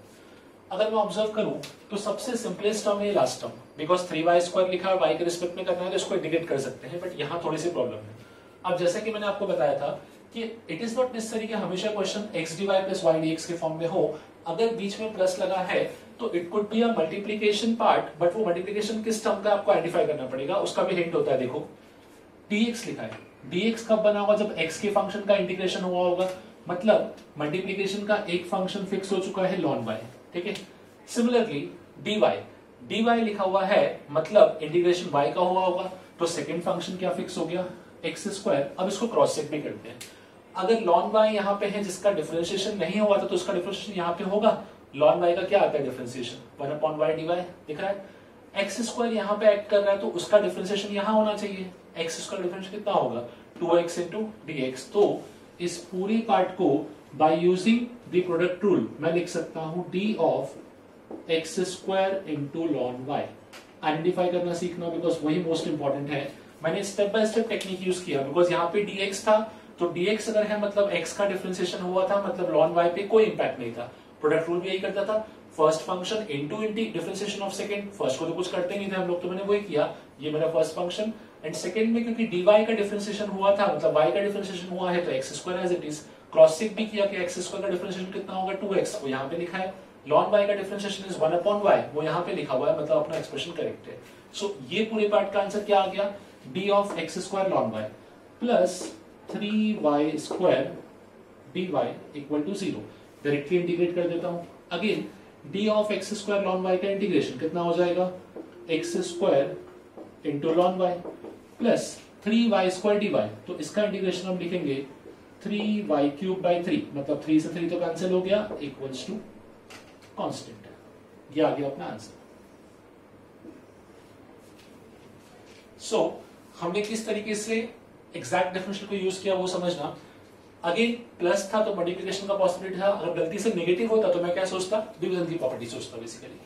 अगर मैं ऑब्जर्व करूं तो सबसे सिंपलेस्ट टर्म है last term, because 3y square लिखा है, y के respect में करना है तो इसको इंटीग्रेट कर सकते हैं, बट यहां थोड़ी सी प्रॉब्लम है। अब जैसा कि मैंने आपको बताया था कि इट इज नॉट नेसेसरी कि हमेशा question x dy plus y dx के फॉर्म में हो। अगर बीच में प्लस लगा है तो it could be a multiplication part, but वो मल्टीप्लीकेशन किस टर्म का आपको आइडेंटिफाई करना पड़ेगा, उसका भी हिंट होता है। देखो dx लिखा है, dx कब बना होगा, जब x के फंक्शन का इंटीग्रेशन हुआ होगा, मतलब मल्टीप्लीकेशन का एक फंक्शन फिक्स हो चुका है ln y, ठीक है। सिमिलरली dy लिखा हुआ है, मतलब इंटीग्रेशन y का हुआ होगा, तो सेकंड फंक्शन क्या फिक्स हो गया, x स्क्वायर। अब इसको क्रॉस चेक भी करते हैं। अगर ln y यहाँ पे है जिसका डिफरेंशिएशन नहीं हुआ था, तो उसका डिफरेंशिएशन यहाँ पे होगा। ln y का क्या आता है डिफरेंशिएशन, 1 अपॉन y dy दिख रहा है। एक्स स्क्वायर यहाँ पे एक्ट कर रहा है तो उसका डिफरेंशिएशन यहाँ होना चाहिए। एक्स स्क्वायर डिफरेंशिएशन कितना होगा, 2x इंटू dx। तो इस पूरी पार्ट को bye using the product rule मैं लिख सकता हूं d of x square into lawn y। Identify करना सीखना, बिकॉज वही मोस्ट इंपॉर्टेंट है। मैंने step by step technique use किया, बिकॉज यहाँ पे dx था, तो dx अगर है मतलब x का डिफरेंशिएशन हुआ था, मतलब लॉन y पे कोई इंपैक्ट नहीं था। प्रोडक्ट रूल भी यही करता था, first function into differentiation of second. First को तो कुछ करते नहीं थे हम लोग, तो मैंने वही किया, ये मेरा फर्स्ट फंक्शन। एंड सेकंड में क्योंकि dy का डिफरेंशिएशन हुआ था, मतलब y का डिफरेंशिएशन हुआ है, तो x square as it is. Cross check भी किया कि x स्क्वायर का डिफरेंशिएशन कितना होगा, 2x, वो यहाँ पे लिखा है। ln y का डिफरेंशिएशन इज 1 अपॉन y, वो यहाँ पे लिखा हुआ है, मतलब अपना एक्सप्रेशन करेक्ट है। सो ये पूरे पार्ट का आंसर क्या आ गया, d of x square ln y plus 3y square dy equal to 0। Directly integrate कर देता हूं। Again d of x square ln y का इंटीग्रेशन कितना हो जाएगा, x square into ln y plus 3y square dy। तो इसका integration हम लिखेंगे 3y क्यूब बाई 3, मतलब 3 से 3 तो कैंसिल हो गया, इक्वल्स टू कांस्टेंट। ये आ गया अपना आंसर। सो हमने किस तरीके से एग्जैक्ट डिफरेंशियल को यूज किया वो समझना। अगेन प्लस था तो मल्टीप्लिकेशन का पॉसिबिलिटी था, अगर गलती से नेगेटिव होता तो मैं क्या सोचता, डिवीजन की प्रॉपर्टी सोचता बेसिकली।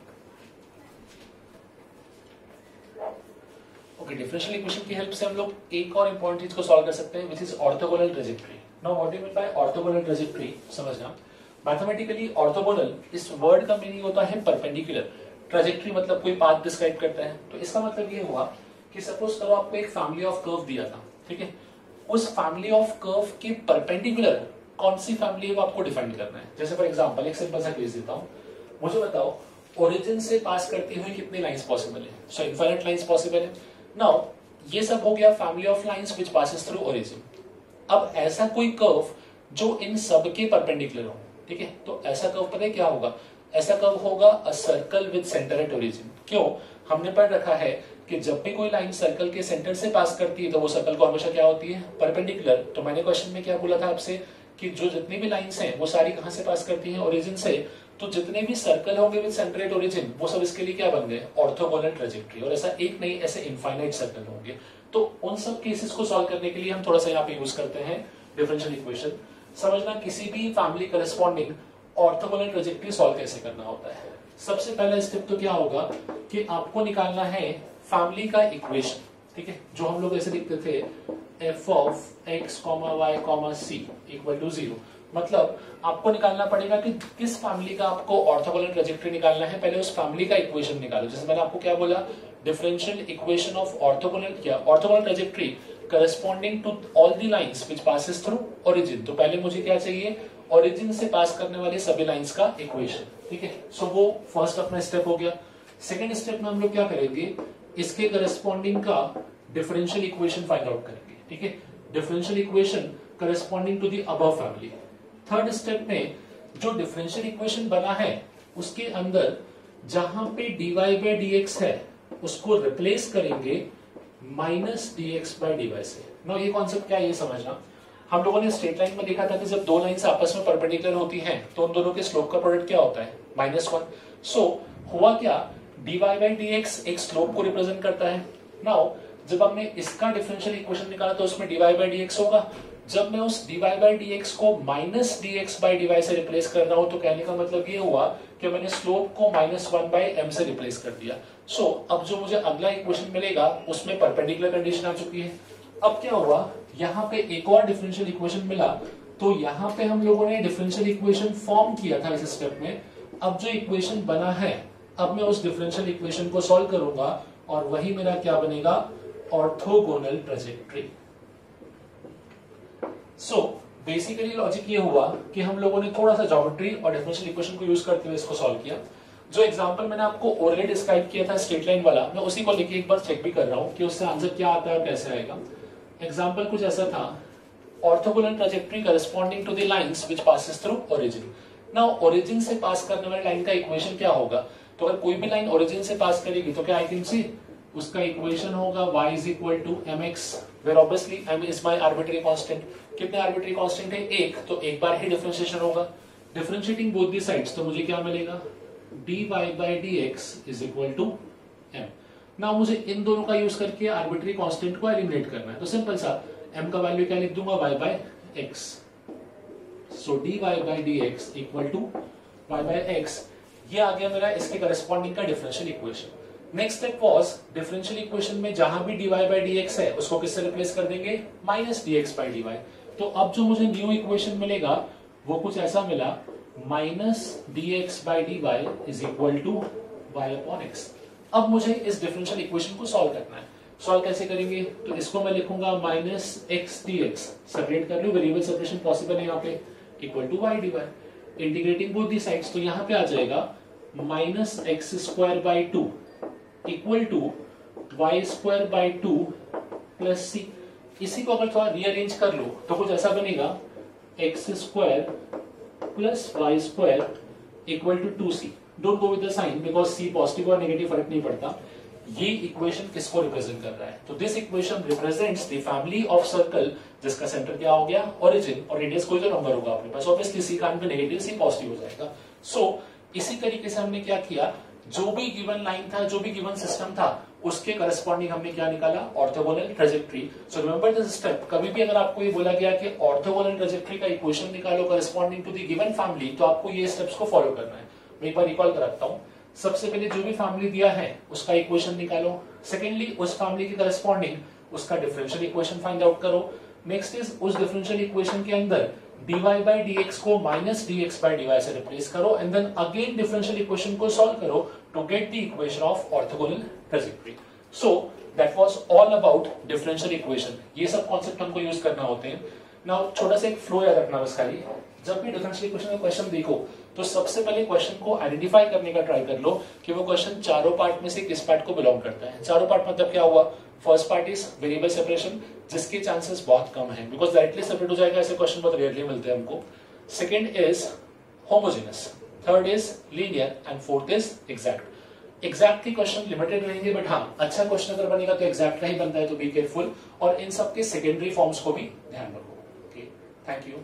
ओके, डिफरेंशियल इक्वेशन की हेल्प से हम लोग एक और इंपॉर्टेंट चीज को सॉल्व कर सकते हैं, which is orthogonal trajectory. Now what do you mean by orthogonal trajectory, समझना। मैथमेटिकली ऑर्थोगोनल इस वर्ड का मीनिंग होता है परपेंडिकुलर। ट्रेजेक्टरी मतलब कोई पाथ डिस्क्राइब करता है, तो इसका मतलब ये हुआ कि सपोज करो आपको एक फैमिली ऑफ कर्व दिया था, ठीक है। उस फैमिली ऑफ कर्व के परपेंडिकुलर कौन सी फैमिली है वो आपको डिफाइन करना है। जैसे फॉर एग्जांपल एक सिंपल सा केस देता हूं, मुझे बताओ ओरिजिन से पास करती हुई कितनी लाइंस पॉसिबल है। सो इनफाइनाइट लाइंस पॉसिबल है। नाउ ये सब हो गया family of lines which passes through origin. अब ऐसा कोई कर्व जो इन सब के परपेंडिकुलर हो, ठीक है, तो ऐसा कर्व पता है क्या होगा, ऐसा कर्व होगा a circle with centre at origin. क्यों, हमने पढ़ रखा है कि जब भी कोई लाइन सर्कल के सेंटर से पास करती है तो वो सर्कल को हमेशा क्या होती है, परपेंडिकुलर। तो मैंने क्वेश्चन में क्या बोला था आपसे कि जो जितनी भी लाइंस हैं वो सारी कहां से पास करती हैं, ओरिजिन से। तो जितने भी सर्कल होंगे विद सेंटर एट ओरिजिन वो सब इसके लिए क्या बन गए, ऑर्थोगोनल ट्रेजेक्टरी। और ऐसा एक नहीं, ऐसे इनफाइनाइट सर्कल होंगे। तो उन सब केसेस को सॉल्व करने के लिए हम थोड़ा सा यहाँ पे यूज करते हैं डिफरेंशियल इक्वेशन। समझना किसी भी family corresponding orthogonal trajectory solve कैसे करना होता है। सबसे पहला स्टेप तो क्या होगा कि आपको निकालना है फैमिली का इक्वेशन, ठीक है, जो हम लोग ऐसे लिखते थे f of x, y, c equal to 0। मतलब आपको निकालना पड़ेगा कि किस फैमिली का आपको ऑर्थोगोनल ट्रेजेक्टरी निकालना है, पहले उस फैमिली का इक्वेशन निकालो। जैसे मैंने आपको क्या बोला, डिफरेंशियल इक्वेशन ऑफ ऑर्थोगोनल, क्या orthogonal trajectory corresponding to all the lines which passes through origin. तो पहले मुझे क्या चाहिए, ओरिजिन से पास करने वाले सभी लाइंस का इक्वेशन, ठीक है। सो वो फर्स्ट अपना स्टेप हो गया। सेकेंड स्टेप में हम लोग क्या करेंगे, इसके करस्पॉन्डिंग का डिफरेंशियल इक्वेशन फाइंड आउट करेंगे, ठीक है। Differential equation corresponding to the above family. Third step में जो डिफरेंशियल इक्वेशन बना है उसके अंदर जहां पे dy बाई dx है उसको रिप्लेस करेंगे माइनस dx बाई dy से। नो ये कॉन्सेप्ट क्या है ये समझना। हम लोगों ने स्ट्रेट लाइन में देखा था कि जब दो लाइंस आपस में परपेंडिकुलर होती हैं तो उन दोनों के स्लोप का प्रोडक्ट क्या होता है, -1। सो हुआ क्या, dy बाई dx एक स्लोप को रिप्रेजेंट करता है। नाउ जब हमने इसका डिफरेंशियल इक्वेशन निकाला तो उसमें dy बाई dx होगा। जब मैं उस dy बाई dx को माइनस dx बाई dy से रिप्लेस कर रहा हूं तो कहने का मतलब ये हुआ कि मैंने स्लोप को -1 बाई m से रिप्लेस कर दिया। सो अब जो मुझे अगला इक्वेशन मिलेगा उसमें परपेंडिकुलर कंडीशन आ चुकी है। अब क्या हुआ, यहाँ पे एक और डिफरेंशियल इक्वेशन मिला तो यहाँ पे हम लोगों ने डिफरेंशियल इक्वेशन फॉर्म किया था इस स्टेप में। अब जो इक्वेशन बना है अब मैं उस डिफरेंशियल इक्वेशन को सॉल्व करूंगा और वही मेरा क्या बनेगा, orthogonal trajectory. So basically logic ये हुआ कि हम लोगों ने थोड़ा सा ज्योमेट्री और डिफरेंशियल इक्वेशन को यूज करते हुए इसको सॉल्व किया। जो एग्जांपल मैंने आपको ओरली डिस्क्राइब किया था स्ट्रेट लाइन वाला, मैं उसी को लेके एक बार चेक भी कर रहा हूं कि उससे आंसर क्या आता है और कैसे आएगा। एग्जांपल कुछ ऐसा था, orthogonal trajectory corresponding to the lines which passes through origin. Now origin से पास करने वाली लाइन का इक्वेशन क्या होगा, तो अगर कोई भी लाइन ओरिजिन से पास करेगी तो क्या आई कैन सी उसका इक्वेशन होगा y is equal to mx, where obviously m is my arbitrary constant. कितने आर्बिट्ररी कांस्टेंट है, एक, तो एक बार ही डिफरेंशिएशन होगा। डिफरेंशिएटिंग बोथ दी साइड्स तो मुझे क्या मिलेगा, dy by dx is equal to m। Now मुझे इन दोनों का यूज करके आर्बिट्ररी कांस्टेंट को एलिमिनेट करना है, तो सिंपल सा m का वैल्यू क्या लिख दूंगा, y by x। So dy by dx equal to y by x। ये आ गया मेरा इसके करस्पॉन्डिंग का differential equation. Next step was differential equation में जहां भी dy बाई dx है उसको किससे रिप्लेस कर देंगे, माइनस dx बाई dy। तो अब जो मुझे न्यू इक्वेशन मिलेगा वो कुछ ऐसा मिला, minus dx by dy is equal to y upon x। अब मुझे इस डिफरेंशियल इक्वेशन को सॉल्व करना है। सॉल्व कैसे करेंगे, तो इसको मैं लिखूंगा माइनस x dx, सेपरेट कर लूं, वेरिएबल सेपरेशन पॉसिबल है यहाँ पे, equal to y dy। Integrating both the sides तो यहाँ पे आ जाएगा minus X square by two equal to Y square by two plus C. इसी को अगर थोड़ा रीअरेंज कर लो तो कुछ ऐसा बनेगा, x square plus Y square equal to 2c। Don't go with the sign because c positive और नेगेटिव फर्क नहीं पड़ता। ये इक्वेशन किसको रिप्रेजेंट कर रहा है, तो this equation represents the family of circle जिसका सेंटर क्या हो गया, ओरिजिन, और रेडियस कोई तो नंबर होगा अपने पास, ऑब्वियसली सी का नेगेटिव, सी पॉजिटिव हो जाएगा। सो इसी तरीके से हमने क्या किया, जो भी गिवन लाइन था, जो भी गिवन सिस्टम था, उसके करस्पॉन्डिंग हमने क्या निकाला, orthogonal trajectory. So remember this step. कभी भी अगर आपको ये बोला गया कि ऑर्थोगोनल ट्रेजेक्ट्री का इक्वेशन निकालो corresponding to the given family, तो आपको ये स्टेप्स को फॉलो करना है। मैं एक बार रिकॉल कराता हूं। सबसे पहले जो भी फैमिली दिया है उसका इक्वेशन निकालो। सेकेंडली उस फैमिली के करस्पॉन्डिंग उसका डिफरेंशियल इक्वेशन फाइंड आउट करो। नेक्स्ट इज उस डिफरेंशियल इक्वेशन के अंदर dy बाई dx को माइनस dx बाई dy से रिप्लेस करो and then again differential equation को सॉल्व करो to get the equation of orthogonal trajectory. So that was all about differential equation. ये सब कॉन्सेप्ट हमको यूज करना होते हैं। नाउ छोटा सा एक फ्लो याद रखना बस खाली, जब भी डिफरेंशियल इक्वेशन का क्वेश्चन देखो तो सबसे पहले क्वेश्चन को आइडेंटिफाई करने का ट्राई कर लो कि वो क्वेश्चन चारों पार्ट में से किस पार्ट को बिलोंग करता है। चारों पार्ट मतलब क्या हुआ, first part is variable separation जिसके चांसेस बहुत कम है बिकॉज डायरेक्टली सेपरेट हो जाएगा, ऐसे क्वेश्चन बहुत रेयरली मिलते हैं हमको। Second is homogeneous, third is linear and fourth is exact. Exact के क्वेश्चन लिमिटेड रहेंगे बट हाँ अच्छा क्वेश्चन अगर बनेगा तो एग्जैक्ट का ही बनता है, तो बी केयरफुल। और इन सब के सेकेंडरी फॉर्म्स को भी ध्यान रखो। Okay, thank you.